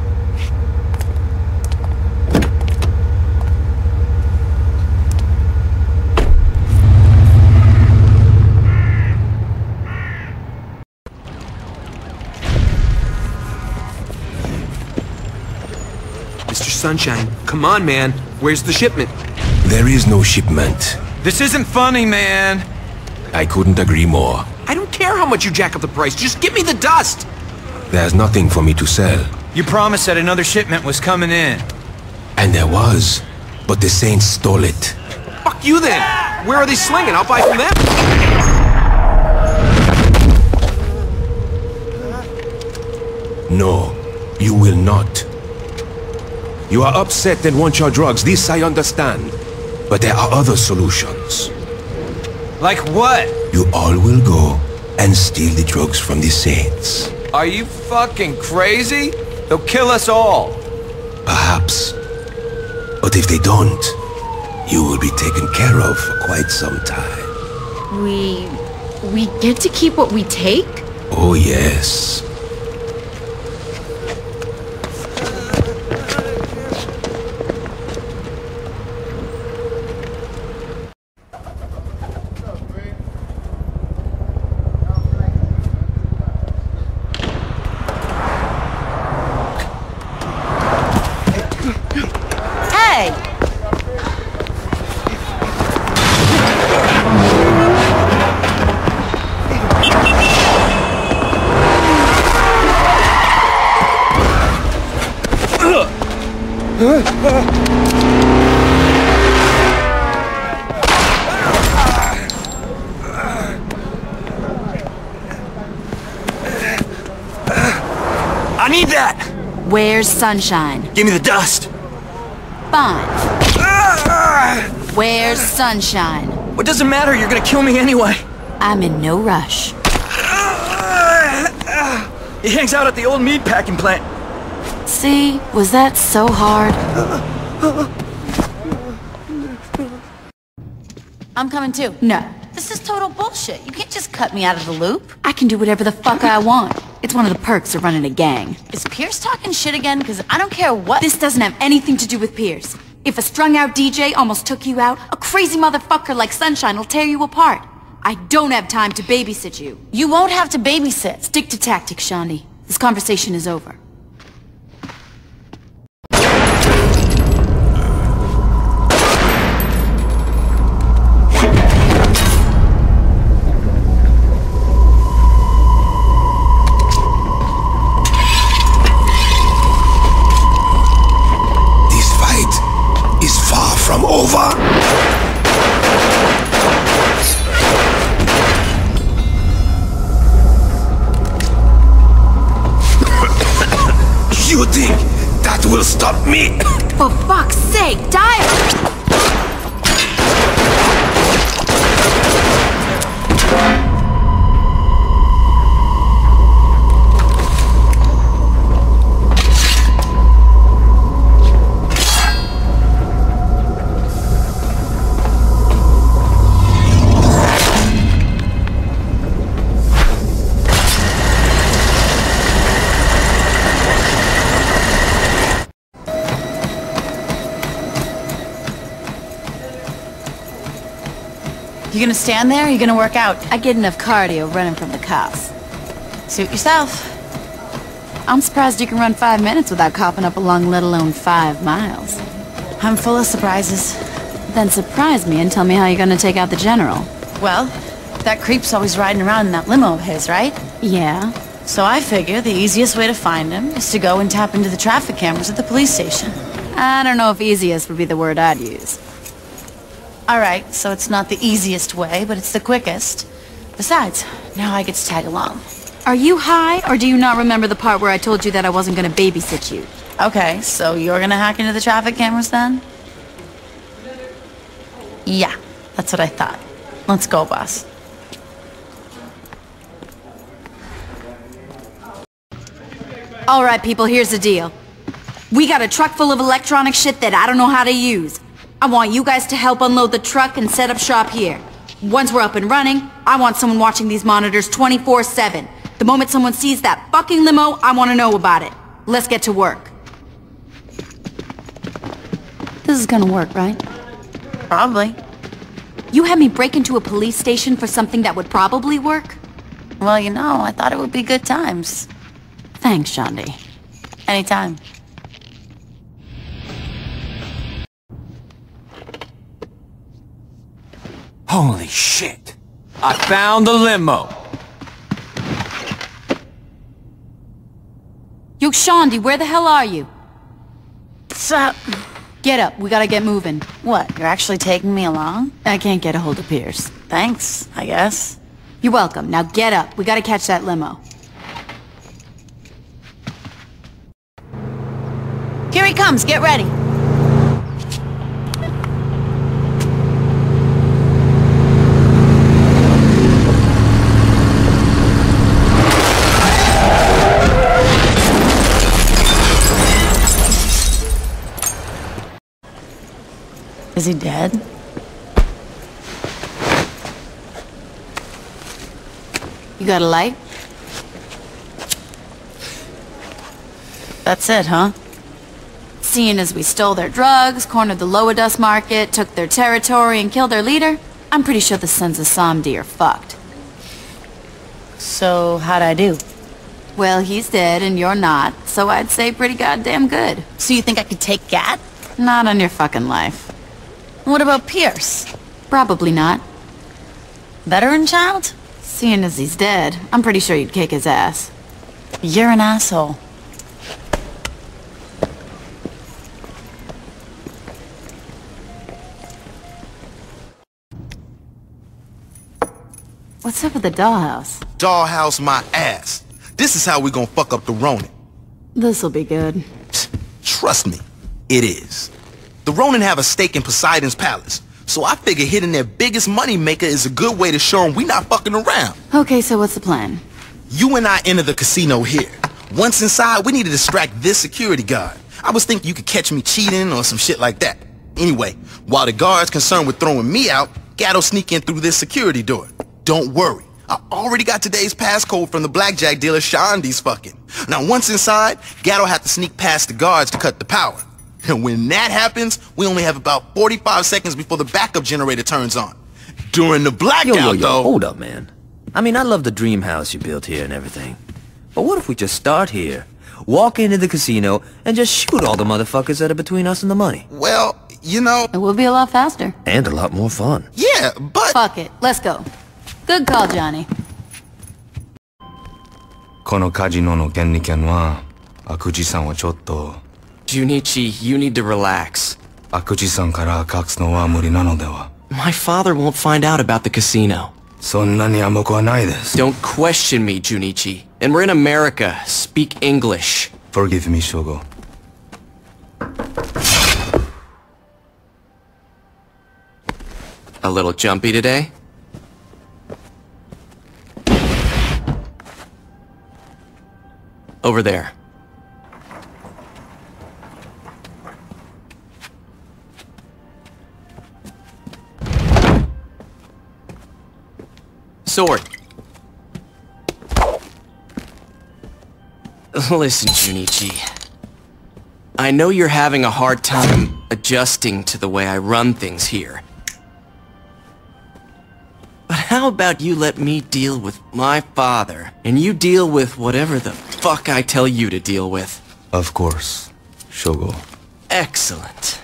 Sunshine, come on, man. Where's the shipment? There is no shipment. This isn't funny, man. I couldn't agree more. I don't care how much you jack up the price, just give me the dust! There's nothing for me to sell. You promised that another shipment was coming in. And there was, but the Saints stole it. Fuck you then! Where are they slinging? I'll buy from them! No, you will not. You are upset and want your drugs, this I understand. But there are other solutions. Like what? You all will go and steal the drugs from the Saints. Are you fucking crazy? They'll kill us all. Perhaps. But if they don't, you will be taken care of for quite some time. We get to keep what we take? Oh yes. I need that! Where's Sunshine? Give me the dust! Fine. Where's Sunshine? What does it matter? You're gonna kill me anyway. I'm in no rush. He hangs out at the old meat packing plant. See? Was that so hard? I'm coming too. No. This is total bullshit. You can't just cut me out of the loop. I can do whatever the fuck I want. It's one of the perks of running a gang. Is Pierce talking shit again? Because I don't care what— This doesn't have anything to do with Pierce. If a strung-out DJ almost took you out, a crazy motherfucker like Sunshine will tear you apart. I don't have time to babysit you. You won't have to babysit. Stick to tactics, Shaundi. This conversation is over. From over. You think that will stop me? For fuck's sake, dive! You gonna stand there or you gonna work out? I get enough cardio running from the cops. Suit yourself. I'm surprised you can run 5 minutes without coughing up a lung, let alone 5 miles. I'm full of surprises. Then surprise me and tell me how you're gonna take out the general. Well, that creep's always riding around in that limo of his, right? Yeah. So I figure the easiest way to find him is to go and tap into the traffic cameras at the police station. I don't know if easiest would be the word I'd use. Alright, so it's not the easiest way, but it's the quickest. Besides, now I get to tag along. Are you high, or do you not remember the part where I told you that I wasn't gonna babysit you? Okay, so you're gonna hack into the traffic cameras then? Yeah, that's what I thought. Let's go, boss. Alright, people, here's the deal. We got a truck full of electronic shit that I don't know how to use. I want you guys to help unload the truck and set up shop here. Once we're up and running, I want someone watching these monitors 24/7. The moment someone sees that fucking limo, I want to know about it. Let's get to work. This is gonna work, right? Probably. You had me break into a police station for something that would probably work? Well, you know, I thought it would be good times. Thanks, Shaundi. Anytime. Holy shit! I found the limo! Yo, Shaundi, where the hell are you? So, get up. We gotta get moving. What, you're actually taking me along? I can't get a hold of Pierce. Thanks, I guess. You're welcome. Now get up. We gotta catch that limo. Here he comes. Get ready. Is he dead? You got a light? That's it, huh? Seeing as we stole their drugs, cornered the Loa-Dust market, took their territory, and killed their leader, I'm pretty sure the Sons of Samdi are fucked. So, how'd I do? Well, he's dead and you're not, so I'd say pretty goddamn good. So you think I could take Gat? Not on your fucking life. What about Pierce? Probably not. Veteran child? Seeing as he's dead, I'm pretty sure you'd kick his ass. You're an asshole. What's up with the dollhouse? Dollhouse my ass. This is how we gonna fuck up the Ronin. This'll be good. Trust me, it is. The Ronin have a stake in Poseidon's palace, so I figure hitting their biggest money maker is a good way to show them we not fucking around. Okay, so what's the plan? You and I enter the casino here. Once inside, we need to distract this security guard. I was thinking you could catch me cheating or some shit like that. Anyway, while the guard's concerned with throwing me out, Gat'll sneak in through this security door. Don't worry, I already got today's passcode from the blackjack dealer Shaundi's fucking. Now once inside, Gat'll have to sneak past the guards to cut the power. And when that happens, we only have about 45 seconds before the backup generator turns on. During the blackout, though... Hold up, man. I mean, I love the dream house you built here and everything. But what if we just start here, walk into the casino, and just shoot all the motherfuckers that are between us and the money? Well, you know... It will be a lot faster. And a lot more fun. Yeah, but... Fuck it. Let's go. Good call, Johnny. このカジノの権利権は、悪事さんはちょっと... Junichi, you need to relax. 悪事さんから隠すのは無理なのでは? My father won't find out about the casino. そんなに甘くはないです。 Don't question me, Junichi. And we're in America. Speak English. Forgive me, Shogo. A little jumpy today? Over there. Sword. Listen, Junichi. I know you're having a hard time adjusting to the way I run things here. But how about you let me deal with my father, and you deal with whatever the fuck I tell you to deal with? Of course, Shogo. Excellent.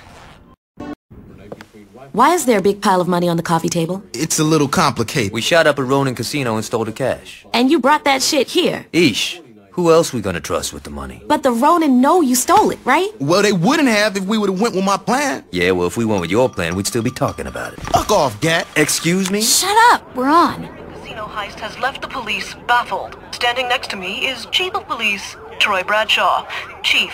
Why is there a big pile of money on the coffee table? It's a little complicated. We shot up a Ronin casino and stole the cash. And you brought that shit here. Ish. Who else we gonna trust with the money? But the Ronin know you stole it, right? Well, they wouldn't have if we would've went with my plan. Yeah, well, if we went with your plan, we'd still be talking about it. Fuck off, Gat. Excuse me? Shut up! We're on. Casino heist has left the police baffled. Standing next to me is Chief of Police Troy Bradshaw. Chief,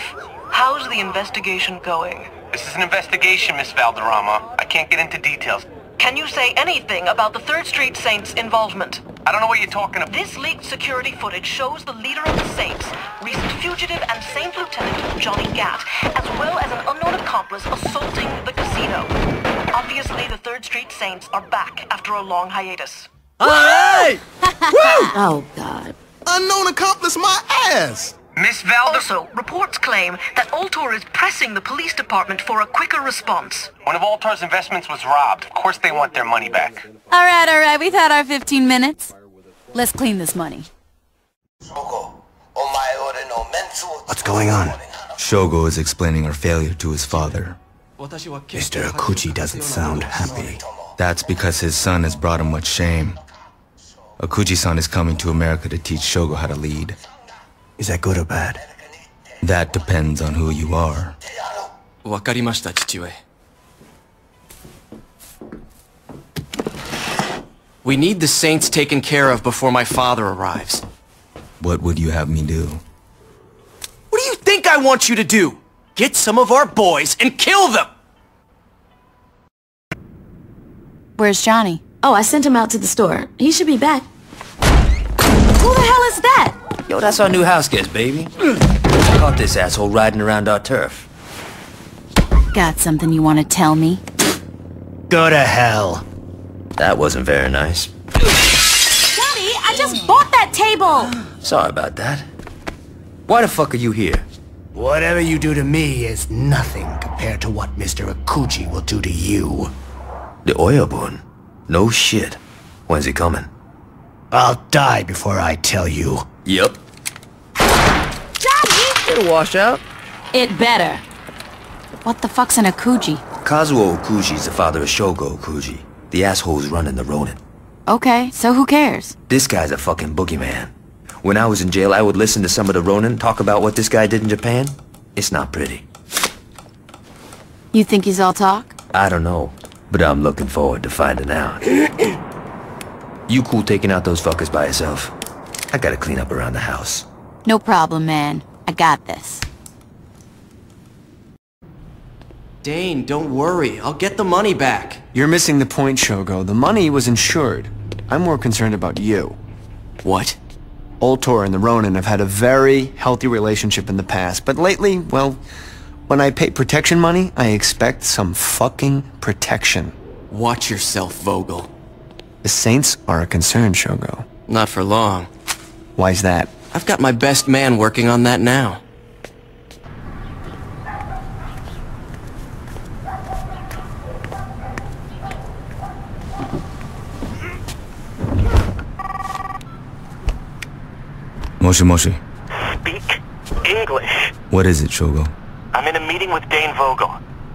how's the investigation going? This is an investigation, Miss Valderrama. I can't get into details. Can you say anything about the 3rd Street Saints' involvement? I don't know what you're talking about. This leaked security footage shows the leader of the Saints, recent fugitive and Saint Lieutenant Johnny Gat, as well as an unknown accomplice assaulting the casino. Obviously, the 3rd Street Saints are back after a long hiatus. Alright! Oh, God. Unknown accomplice my ass! Miss Valder... Also, reports claim that Altor is pressing the police department for a quicker response. One of Altor's investments was robbed. Of course they want their money back. Alright, we've had our 15 minutes. Let's clean this money. What's going on? Shogo is explaining our failure to his father. Mr. Akuchi doesn't sound happy. That's because his son has brought him much shame. Akuji-san is coming to America to teach Shogo how to lead. Is that good or bad? That depends on who you are. わかりました、父上. We need the Saints taken care of before my father arrives. What would you have me do? What do you think I want you to do? Get some of our boys and kill them! Where's Johnny? Oh, I sent him out to the store. He should be back. Who the hell is that? Yo, that's our new house guest, baby. Caught this asshole riding around our turf. Got something you want to tell me? Go to hell. That wasn't very nice. Johnny, I just bought that table! Sorry about that. Why the fuck are you here? Whatever you do to me is nothing compared to what Mr. Akuji will do to you. The oil boon? No shit. When's he coming? I'll die before I tell you. Yep. Johnny! It'll wash out. It better. What the fuck's an Akuji? Kazuo Okuji's the father of Shogo Okuji. The asshole's running the Ronin. Okay, so who cares? This guy's a fucking boogeyman. When I was in jail, I would listen to some of the Ronin talk about what this guy did in Japan. It's not pretty. You think he's all talk? I don't know, but I'm looking forward to finding out. You cool taking out those fuckers by yourself? I gotta clean up around the house. No problem, man. I got this. Dane, don't worry. I'll get the money back. You're missing the point, Shogo. The money was insured. I'm more concerned about you. What? Ultor and the Ronin have had a very healthy relationship in the past, but lately, well, when I pay protection money, I expect some fucking protection. Watch yourself, Vogel. The Saints are a concern, Shogo. Not for long. Why's that? I've got my best man working on that now. Moshi Moshi. Speak English. What is it, Shogo? I'm in a meeting with Dane Vogel.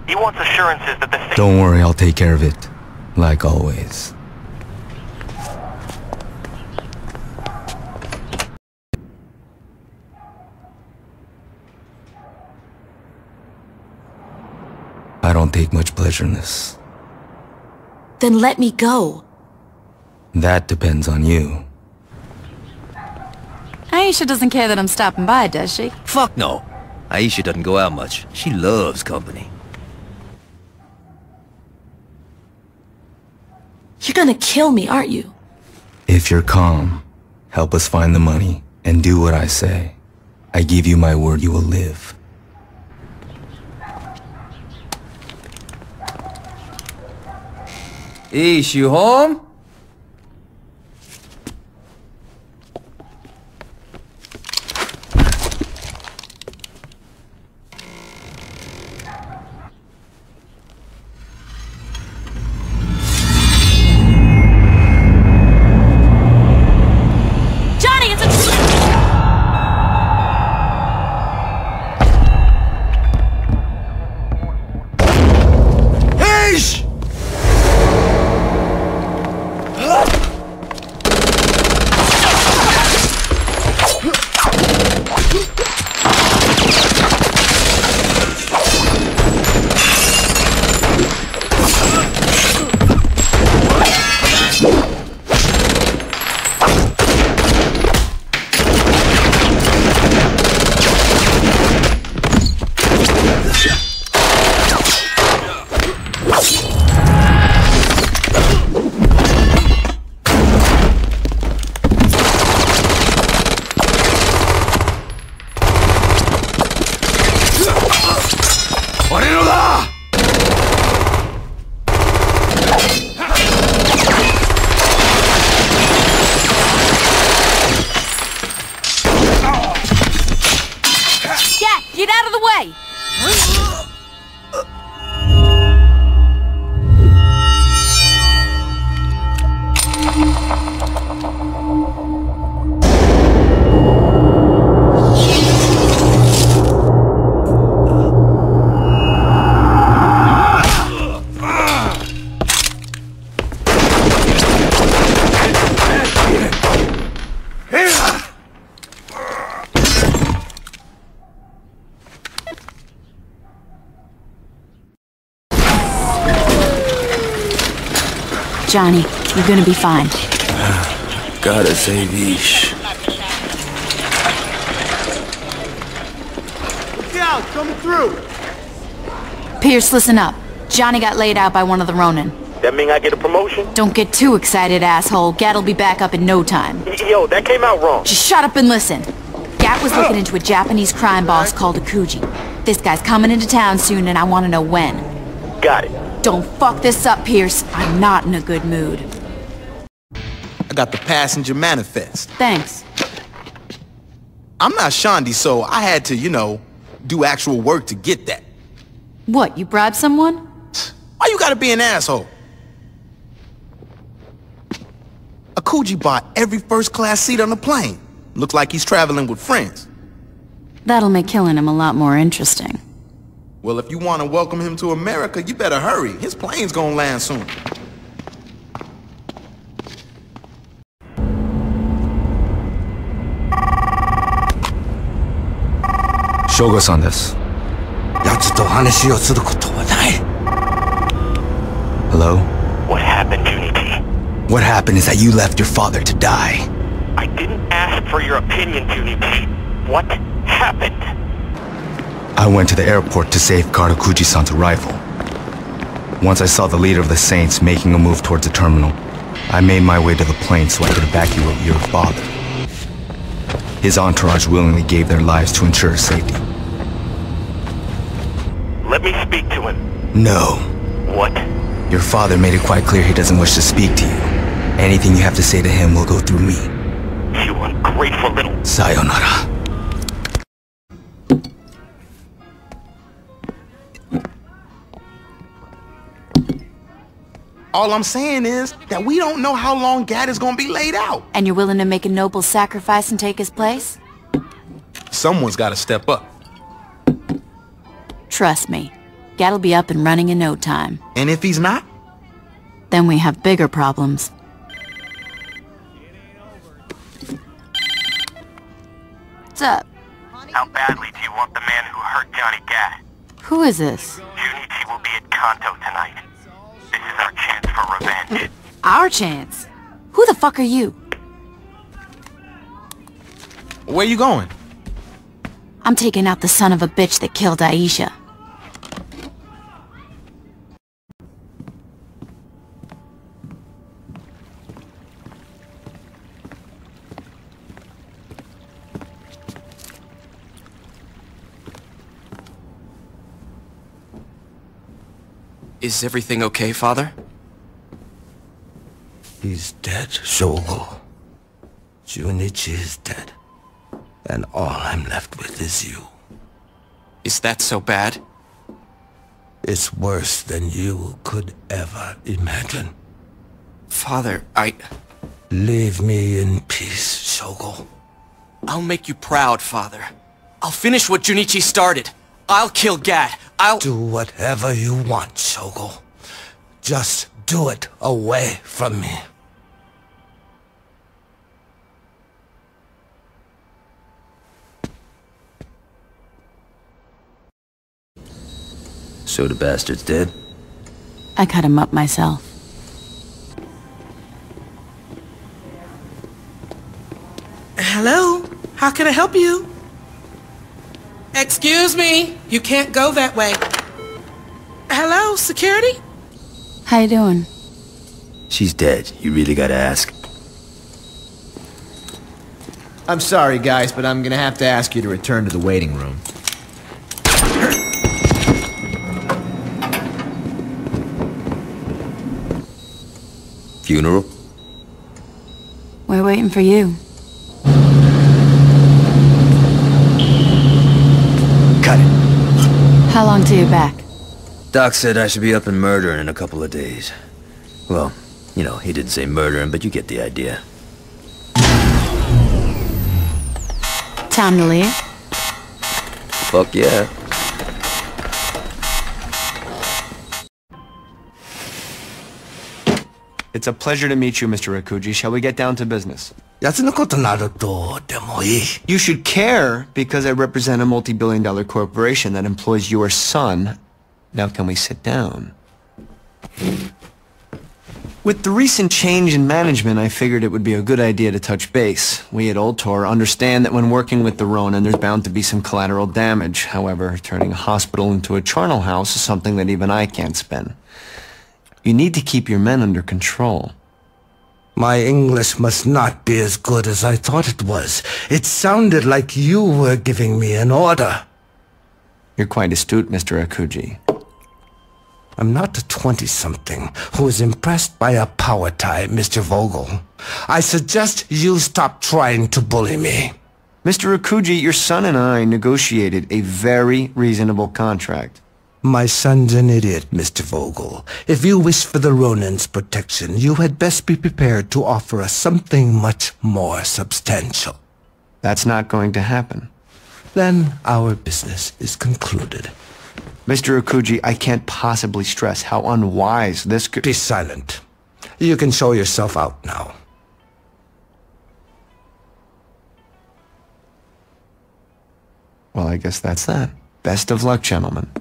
He wants assurances that the Don't worry, I'll take care of it. Like always. I don't take much pleasure in this. Then let me go. That depends on you. Aisha doesn't care that I'm stopping by, does she? Fuck no. Aisha doesn't go out much. She loves company. You're gonna kill me, aren't you? If you're calm, help us find the money, and do what I say. I give you my word you will live. Ish, you home? Johnny, it's a... Ish! Johnny, you're gonna be fine. Gotta save Ish. Look out, coming through. Pierce, listen up. Johnny got laid out by one of the Ronin. That mean I get a promotion? Don't get too excited, asshole. Gat'll be back up in no time. Yo, that came out wrong. Just shut up and listen. Gat was looking into a Japanese crime boss called Akuji. This guy's coming into town soon and I want to know when. Got it. Don't fuck this up, Pierce. I'm not in a good mood. I got the passenger manifest. Thanks. I'm not Shandi, so I had to, you know, do actual work to get that. What, you bribed someone? Why you gotta be an asshole? Akuji bought every first-class seat on the plane. Looks like he's traveling with friends. That'll make killing him a lot more interesting. Well, if you want to welcome him to America, you better hurry. His plane's gonna land soon. Shogo-san desu. Hello? What happened, Junichi? What happened is that you left your father to die. I didn't ask for your opinion, Junichi. What happened? I went to the airport to safeguard Okuji-san's arrival. Once I saw the leader of the Saints making a move towards the terminal, I made my way to the plane so I could evacuate your father. His entourage willingly gave their lives to ensure his safety. Let me speak to him. No. What? Your father made it quite clear he doesn't wish to speak to you. Anything you have to say to him will go through me. You ungrateful little... Sayonara. All I'm saying is that we don't know how long Gat is gonna be laid out. And you're willing to make a noble sacrifice and take his place? Someone's gotta step up. Trust me, Gat'll be up and running in no time. And if he's not? Then we have bigger problems. What's up? How badly do you want the man who hurt Johnny Gat? Who is this? Junichi will be at Kanto tonight. This is our chance for revenge. Our chance? Who the fuck are you? Where you going? I'm taking out the son of a bitch that killed Aisha. Is everything okay, Father? He's dead, Shogo. Junichi is dead. And all I'm left with is you. Is that so bad? It's worse than you could ever imagine. Father, Leave me in peace, Shogo. I'll make you proud, Father. I'll finish what Junichi started. I'll kill Gat. I'll... Do whatever you want, Shogo. Just do it away from me. So the bastard's dead? I cut him up myself. Hello? How can I help you? Excuse me, you can't go that way. Hello, security? How you doing? She's dead. You really gotta ask. I'm sorry, guys, but I'm gonna have to ask you to return to the waiting room. Funeral? We're waiting for you. Cut it. How long till you're back? Doc said I should be up and murdering in a couple of days. Well, you know, he didn't say murdering, but you get the idea. Time to leave? Fuck yeah. It's a pleasure to meet you, Mr. Akuji. Shall we get down to business? You should care because I represent a multi-billion-dollar corporation that employs your son. Now can we sit down? With the recent change in management, I figured it would be a good idea to touch base. We at Old Tor understand that when working with the Ronin, there's bound to be some collateral damage. However, turning a hospital into a charnel house is something that even I can't spin. You need to keep your men under control. My English must not be as good as I thought it was. It sounded like you were giving me an order. You're quite astute, Mr. Akuji. I'm not a 20-something who is impressed by a power tie, Mr. Vogel. I suggest you stop trying to bully me. Mr. Akuji, your son and I negotiated a very reasonable contract. My son's an idiot, Mr. Vogel. If you wish for the Ronin's protection, you had best be prepared to offer us something much more substantial. That's not going to happen. Then our business is concluded. Mr. Akuji, I can't possibly stress how unwise this could... Be silent. You can show yourself out now. Well, I guess that's that. Best of luck, gentlemen.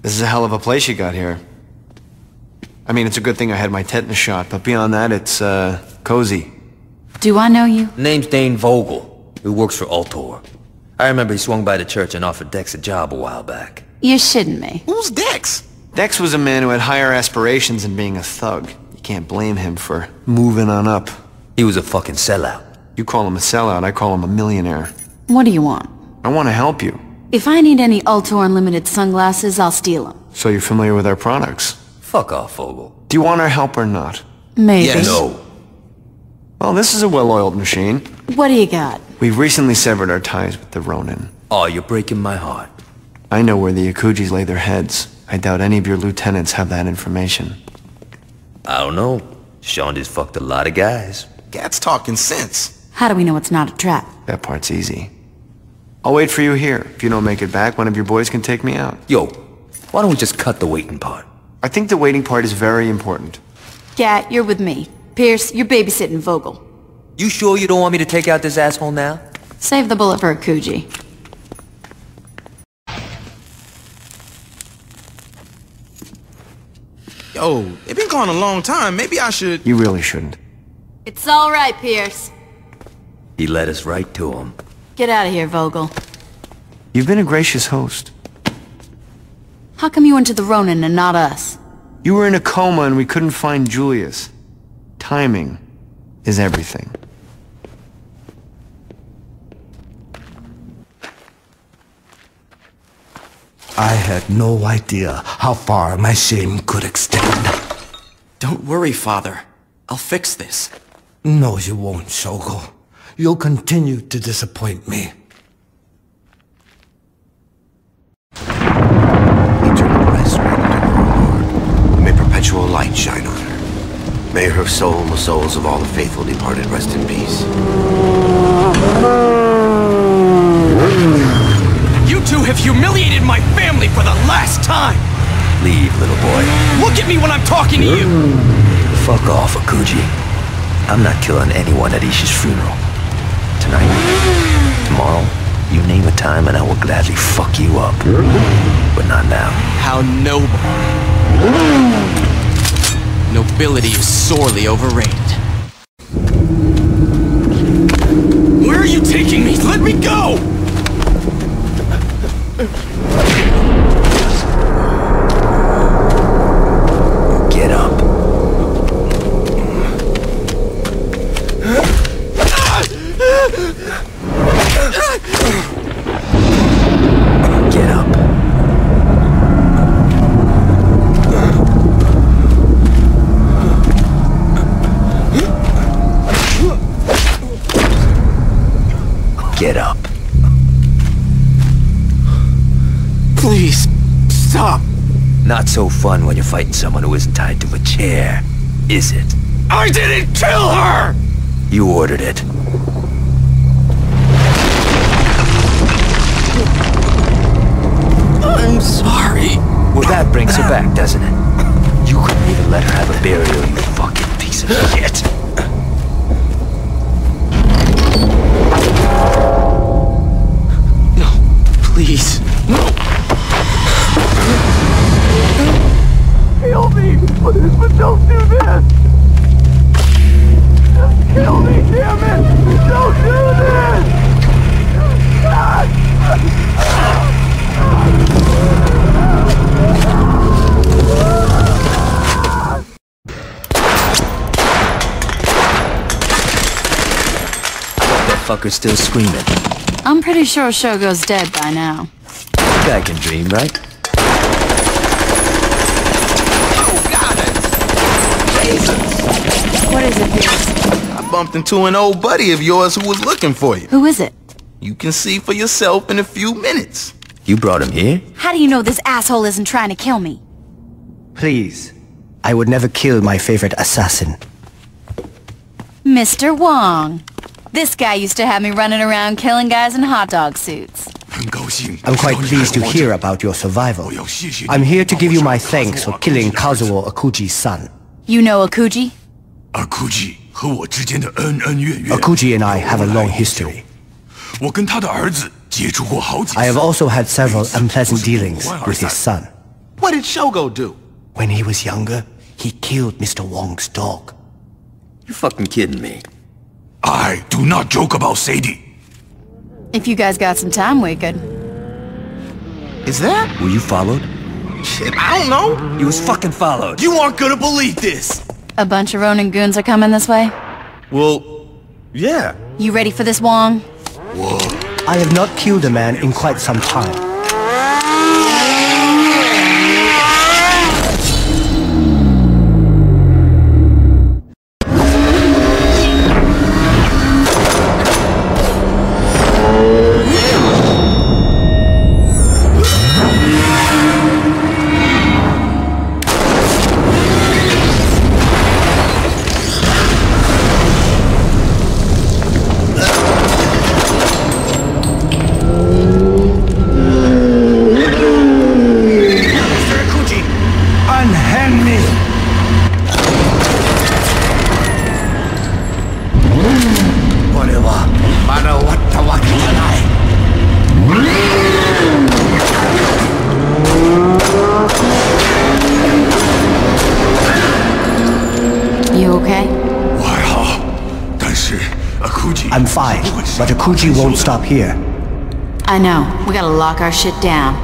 This is a hell of a place you got here. I mean, it's a good thing I had my tetanus shot, but beyond that, it's, cozy. Do I know you? Name's Dane Vogel, who works for Ultor. I remember he swung by the church and offered Dex a job a while back. You're shitting me. Who's Dex? Dex was a man who had higher aspirations than being a thug. You can't blame him for moving on up. He was a fucking sellout. You call him a sellout, I call him a millionaire. What do you want? I want to help you. If I need any Ultor Unlimited sunglasses, I'll steal them. So you're familiar with our products? Fuck off, Vogel. Do you want our help or not? Maybe. Yes. No. Well, this is a well-oiled machine. What do you got? We've recently severed our ties with the Ronin. Oh, you're breaking my heart. I know where the Akujis lay their heads. I doubt any of your lieutenants have that information. I don't know. Sean just fucked a lot of guys. Cat's talking sense. How do we know it's not a trap? That part's easy. I'll wait for you here. If you don't make it back, one of your boys can take me out. Yo, why don't we just cut the waiting part? I think the waiting part is very important. Gat, you're with me. Pierce, you're babysitting Vogel. You sure you don't want me to take out this asshole now? Save the bullet for Akuji. Yo, they've been gone a long time. Maybe I should... You really shouldn't. It's all right, Pierce. He led us right to him. Get out of here, Vogel. You've been a gracious host. How come you went to the Ronin and not us? You were in a coma and we couldn't find Julius. Timing is everything. I had no idea how far my shame could extend. Don't worry, Father. I'll fix this. No, you won't, Shogo. You'll continue to disappoint me. Eternal rest grant unto her, O Lord. May perpetual light shine on her. May her soul and the souls of all the faithful departed rest in peace. You two have humiliated my family for the last time! Leave, little boy. Look at me when I'm talking to you! Fuck off, Akuji. I'm not killing anyone at Isha's funeral. Tonight, tomorrow, you name a time and I will gladly fuck you up. But not now. How noble. Nobility is sorely overrated. Where are you taking me? Let me go! Get up. Get up. Get up. Please, stop. Not so fun when you're fighting someone who isn't tied to a chair, is it? I didn't kill her! You ordered it. I'm sorry. Well, that brings her back, doesn't it? You couldn't even let her have a burial, you fucking piece of shit. No, please. motherfucker's still screaming. I'm pretty sure Shogo's dead by now. Guy can dream, right? What is it, Pierce? I bumped into an old buddy of yours who was looking for you. Who is it? You can see for yourself in a few minutes. You brought him here? How do you know this asshole isn't trying to kill me? Please. I would never kill my favorite assassin. Mr. Wong. This guy used to have me running around killing guys in hot dog suits. I'm quite pleased to hear about your survival. I'm here to give you my thanks for killing Kazuo Akuji's son. You know Akuji? Akuji and I have a long history. I have also had several unpleasant dealings with his son. What did Shogo do? When he was younger, he killed Mr. Wong's dog. You fucking kidding me? I do not joke about Sadie. If you guys got some time, we could. Is that? Were you followed? Shit, I don't know. You was fucking followed. You aren't gonna believe this! A bunch of Ronin goons are coming this way? Well, yeah. You ready for this, Wong? Whoa. I have not killed a man in quite some time. You okay? I'm fine, but Akuji won't stop here. I know. We gotta lock our shit down.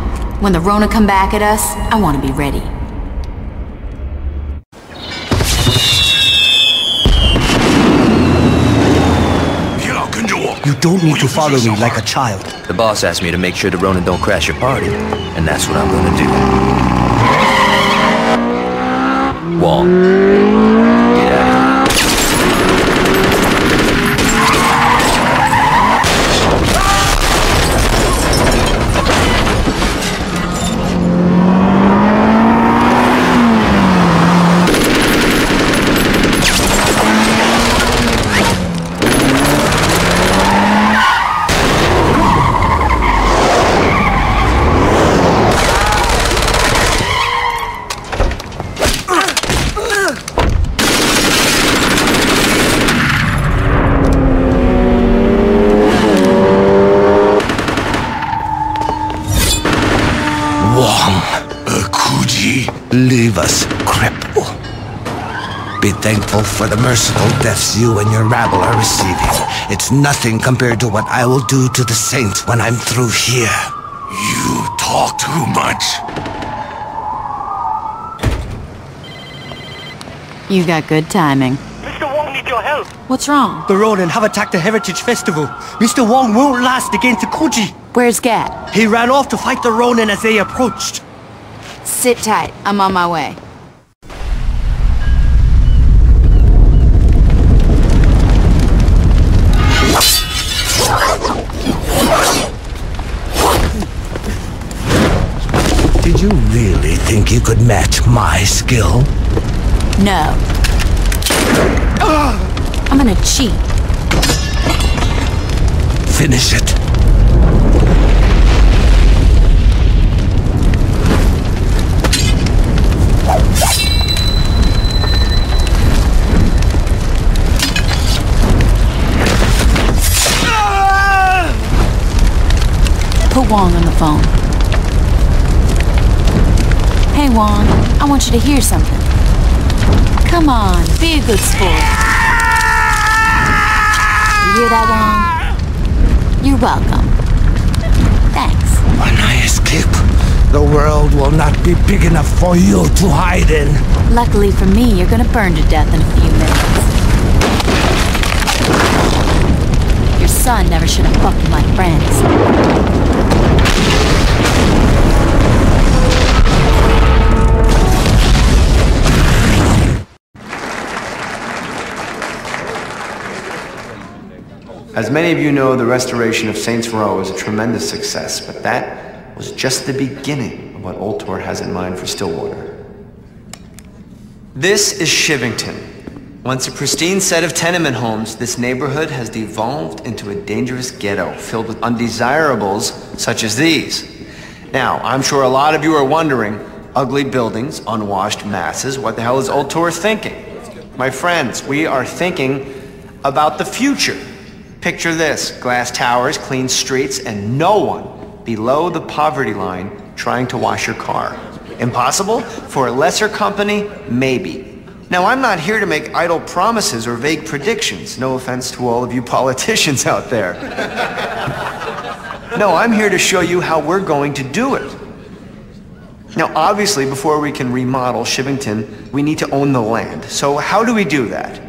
When the Rona come back at us, I want to be ready. You don't need to follow me like a child. The boss asked me to make sure the Ronin don't crash your party, and that's what I'm gonna do. Wong, get out of here. Leave us, cripple. Be thankful for the merciful deaths you and your rabble are receiving. It's nothing compared to what I will do to the Saints when I'm through here. You talk too much. You got good timing. Mr. Wong needs your help. What's wrong? The Ronin have attacked the Heritage Festival. Mr. Wong won't last against Akuji. Where's Gat? He ran off to fight the Ronin as they approached. Sit tight. I'm on my way. Did you really think you could match my skill? No. I'm gonna cheat. Finish it. Put Wong on the phone. Hey Wong, I want you to hear something. Come on, be a good sport. You hear that, Wong? You're welcome. Thanks. When I escape, the world will not be big enough for you to hide in. Luckily for me, you're gonna burn to death in a few minutes. your son never should have fucked with my friends. As many of you know, the restoration of Saints Row is a tremendous success, but that was just the beginning of what Old Tor has in mind for Stillwater. This is Shivington. Once a pristine set of tenement homes, this neighborhood has devolved into a dangerous ghetto filled with undesirables such as these. Now, I'm sure a lot of you are wondering, ugly buildings, unwashed masses, what the hell is Old Tor thinking? My friends, we are thinking about the future. Picture this, glass towers, clean streets, and no one below the poverty line trying to wash your car. Impossible? For a lesser company? Maybe. Now, I'm not here to make idle promises or vague predictions. No offense to all of you politicians out there. No, I'm here to show you how we're going to do it. Now, obviously, before we can remodel Shivington, we need to own the land. So how do we do that?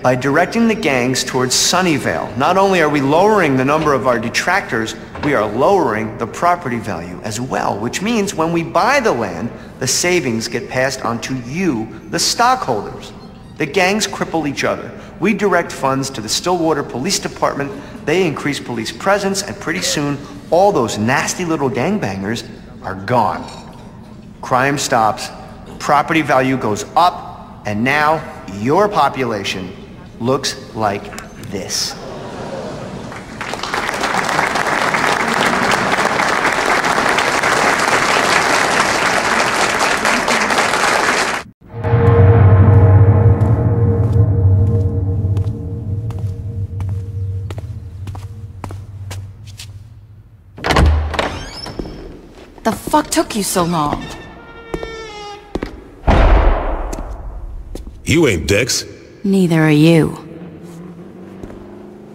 By directing the gangs towards Sunnyvale. Not only are we lowering the number of our detractors, we are lowering the property value as well, which means when we buy the land, the savings get passed on to you, the stockholders. The gangs cripple each other. We direct funds to the Stillwater Police Department, they increase police presence, and pretty soon, all those nasty little gangbangers are gone. Crime stops, property value goes up, and now your population looks like this. The fuck took you so long? You ain't Dex. Neither are you.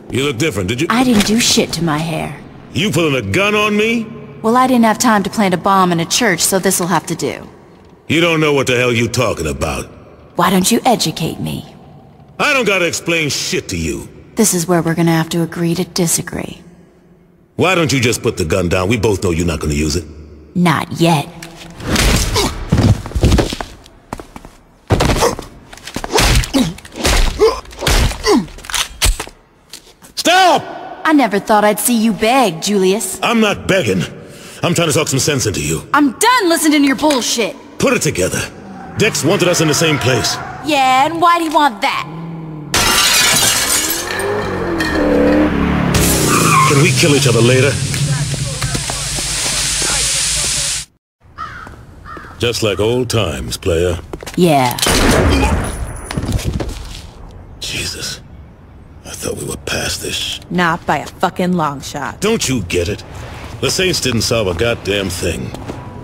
You look different, did you? I didn't do shit to my hair. You pulling a gun on me? Well, I didn't have time to plant a bomb in a church, so this'll have to do. You don't know what the hell you talking about. Why don't you educate me? I don't gotta explain shit to you. This is where we're gonna have to agree to disagree. Why don't you just put the gun down? We both know you're not gonna use it. Not yet. Stop! I never thought I'd see you beg, Julius. I'm not begging. I'm trying to talk some sense into you. I'm done listening to your bullshit. Put it together. Dex wanted us in the same place. Yeah, and why do you want that? Can we kill each other later? Just like old times, player. Yeah. Jesus. I thought we were past this. Not by a fucking long shot. Don't you get it? The Saints didn't solve a goddamn thing.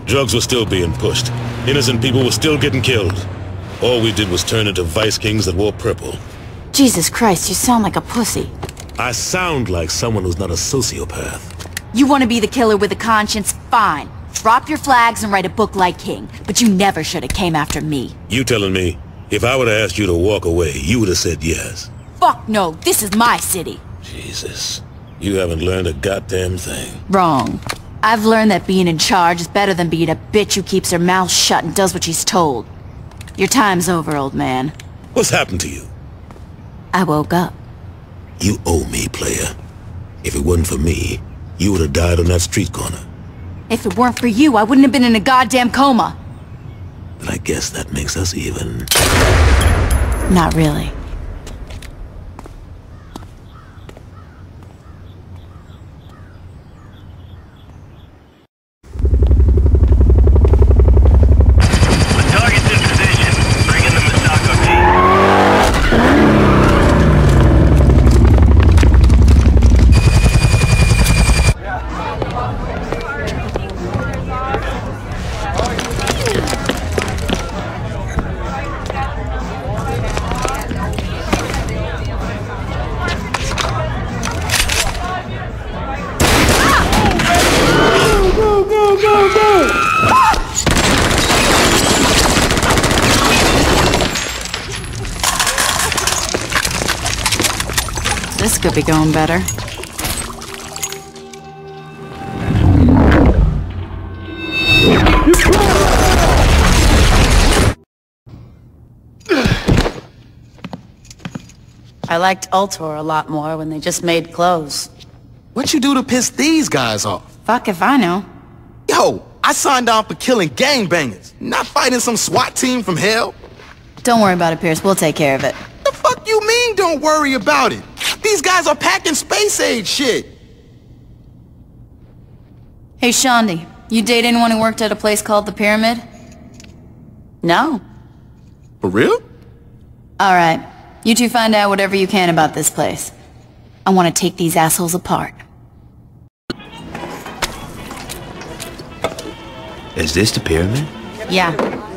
Drugs were still being pushed. Innocent people were still getting killed. All we did was turn into vice kings that wore purple. Jesus Christ, you sound like a pussy. I sound like someone who's not a sociopath. You want to be the killer with a conscience? Fine. Drop your flags and write a book like King. But you never should have came after me. You telling me, if I would have asked you to walk away, you would have said yes? Fuck no, this is my city. Jesus. You haven't learned a goddamn thing. Wrong. I've learned that being in charge is better than being a bitch who keeps her mouth shut and does what she's told. Your time's over, old man. What's happened to you? I woke up. You owe me, player. If it wasn't for me, you would have died on that street corner. If it weren't for you, I wouldn't have been in a goddamn coma. But I guess that makes us even. Not really. could be going better. I liked Ultor a lot more when they just made clothes. What you do to piss these guys off? Fuck if I know. Yo, I signed on for killing gangbangers, not fighting some SWAT team from hell. Don't worry about it, Pierce. We'll take care of it. The fuck you mean, don't worry about it? These guys are packing space-age shit. Hey, Shaundi, you date anyone who worked at a place called the Pyramid? No. For real? Alright. You two find out whatever you can about this place. I want to take these assholes apart. Is this the pyramid? Yeah.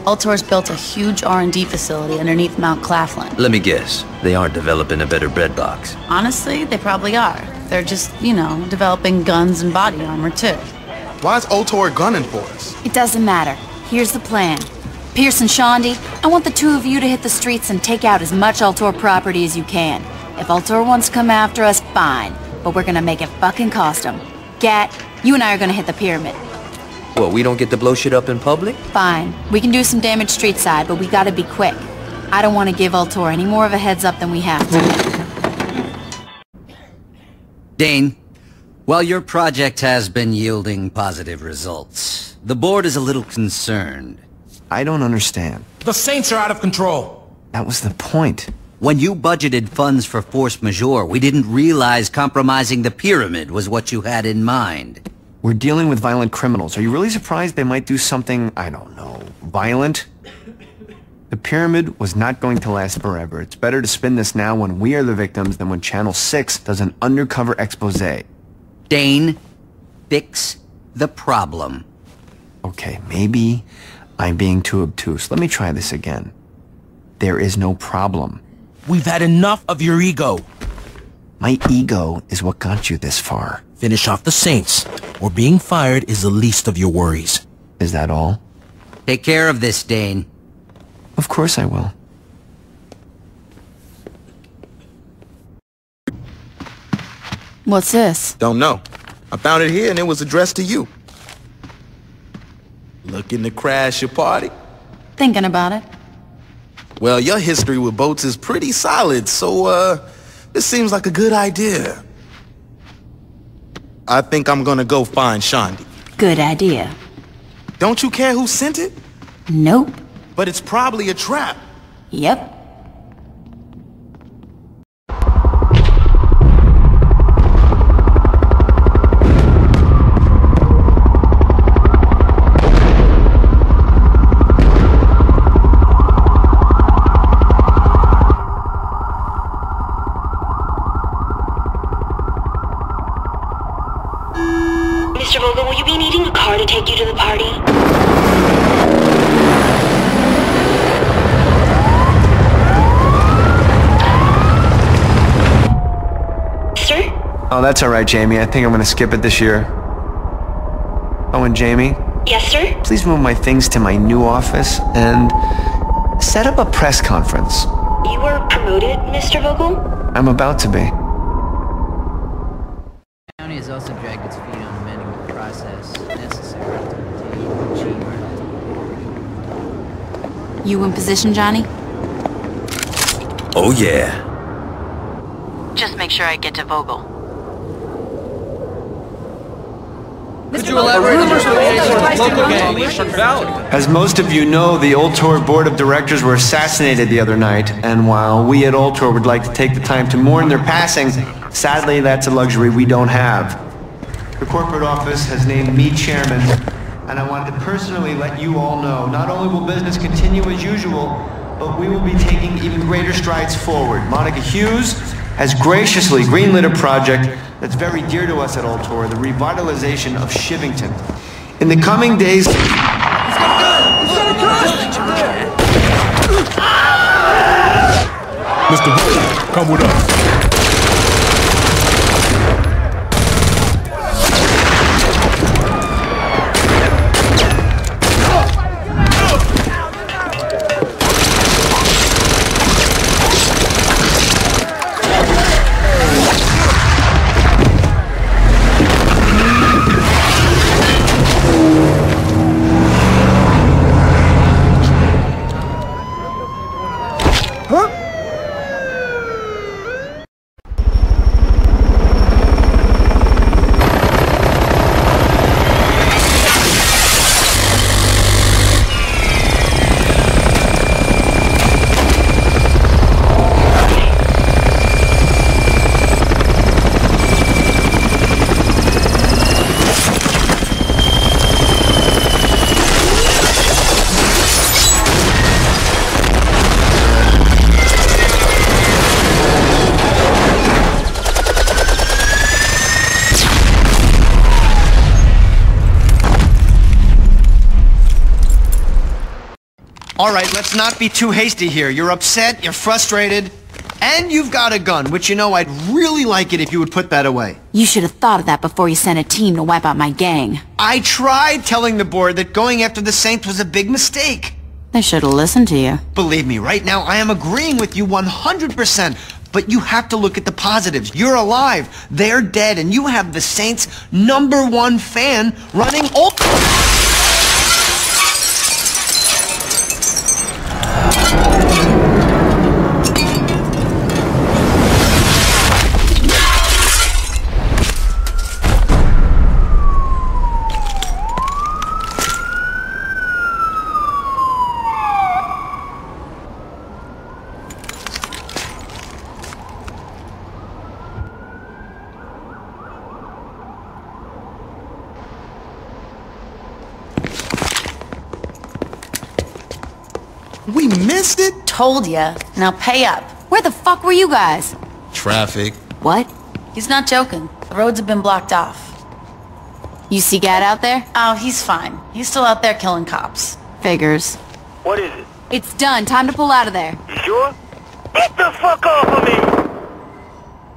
Ultor's built a huge R&D facility underneath Mount Claflin. Let me guess. They aren't developing a better bread box. Honestly, they probably are. They're just, you know, developing guns and body armor, too. Why's Ultor gunning for us? It doesn't matter. Here's the plan. Pierce and Shaundi, I want the two of you to hit the streets and take out as much Ultor property as you can. If Ultor wants to come after us, fine. But we're gonna make it fucking cost them. Gat, you and I are gonna hit the pyramid. Well, we don't get to blow shit up in public? Fine. We can do some damage street side, but we gotta be quick. I don't want to give Ultor any more of a heads up than we have to. Dane, while your project has been yielding positive results, the board is a little concerned. I don't understand. The Saints are out of control. That was the point. When you budgeted funds for force majeure, we didn't realize compromising the pyramid was what you had in mind. We're dealing with violent criminals. Are you really surprised they might do something, I don't know, violent? The pyramid was not going to last forever. It's better to spin this now when we are the victims than when Channel 6 does an undercover expose. Dane, fix the problem. Okay, maybe I'm being too obtuse. Let me try this again. There is no problem. We've had enough of your ego. My ego is what got you this far. Finish off the Saints, or being fired is the least of your worries. Is that all? Take care of this, Dane. Of course I will. What's this? Don't know. I found it here and it was addressed to you. Looking to crash your party? Thinking about it. Well, your history with boats is pretty solid, so, this seems like a good idea. I think I'm gonna go find Shaundi. Good idea. Don't you care who sent it? Nope. But it's probably a trap. Yep. Mr. Vogel, will you be needing a car to take you to the party? Sir? Oh, that's alright, Jamie. I think I'm gonna skip it this year. Oh, and Jamie? Yes, sir? Please move my things to my new office and set up a press conference. You were promoted, Mr. Vogel? I'm about to be. The county has also dragged its feet on amending the process necessary to achieve our ultimate. You in position, Johnny? Oh, yeah. Just make sure I get to Vogel. Could you elaborate on your local gang? As most of you know, the Ultor board of directors were assassinated the other night, and while we at Ultor would like to take the time to mourn their passing, sadly that's a luxury we don't have. The corporate office has named me chairman, and I want to personally let you all know, not only will business continue as usual, but we will be taking even greater strides forward. Monica Hughes has graciously greenlit a project that's very dear to us at Ultor, the revitalization of Shivington. In the coming days... Mr. Wood, come with us. All right, let's not be too hasty here. You're upset, you're frustrated, and you've got a gun, which, you know, I'd really like it if you would put that away. You should have thought of that before you sent a team to wipe out my gang. I tried telling the board that going after the Saints was a big mistake. They should have listened to you. Believe me, right now I am agreeing with you 100%. But you have to look at the positives. You're alive, they're dead, and you have the Saints' #1 fan running all... We missed it? Told ya. Now pay up. Where the fuck were you guys? Traffic. What? He's not joking. The roads have been blocked off. You see Gad out there? Oh, he's fine. He's still out there killing cops. Figures. What is it? It's done. Time to pull out of there. You sure? Get the fuck off of me!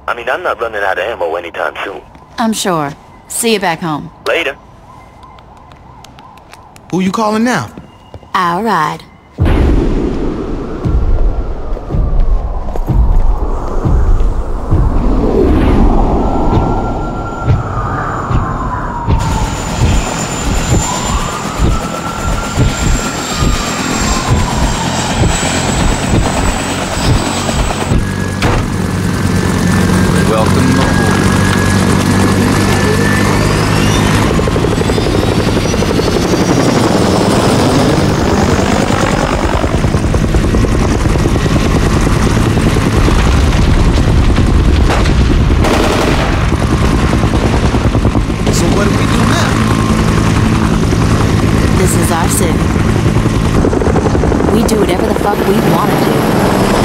I mean, I'm not running out of ammo anytime soon. I'm sure. See you back home. Later. Who you calling now? I'll ride. Welcome aboard. So what do we do now? This is our city. We do whatever the fuck we want to do.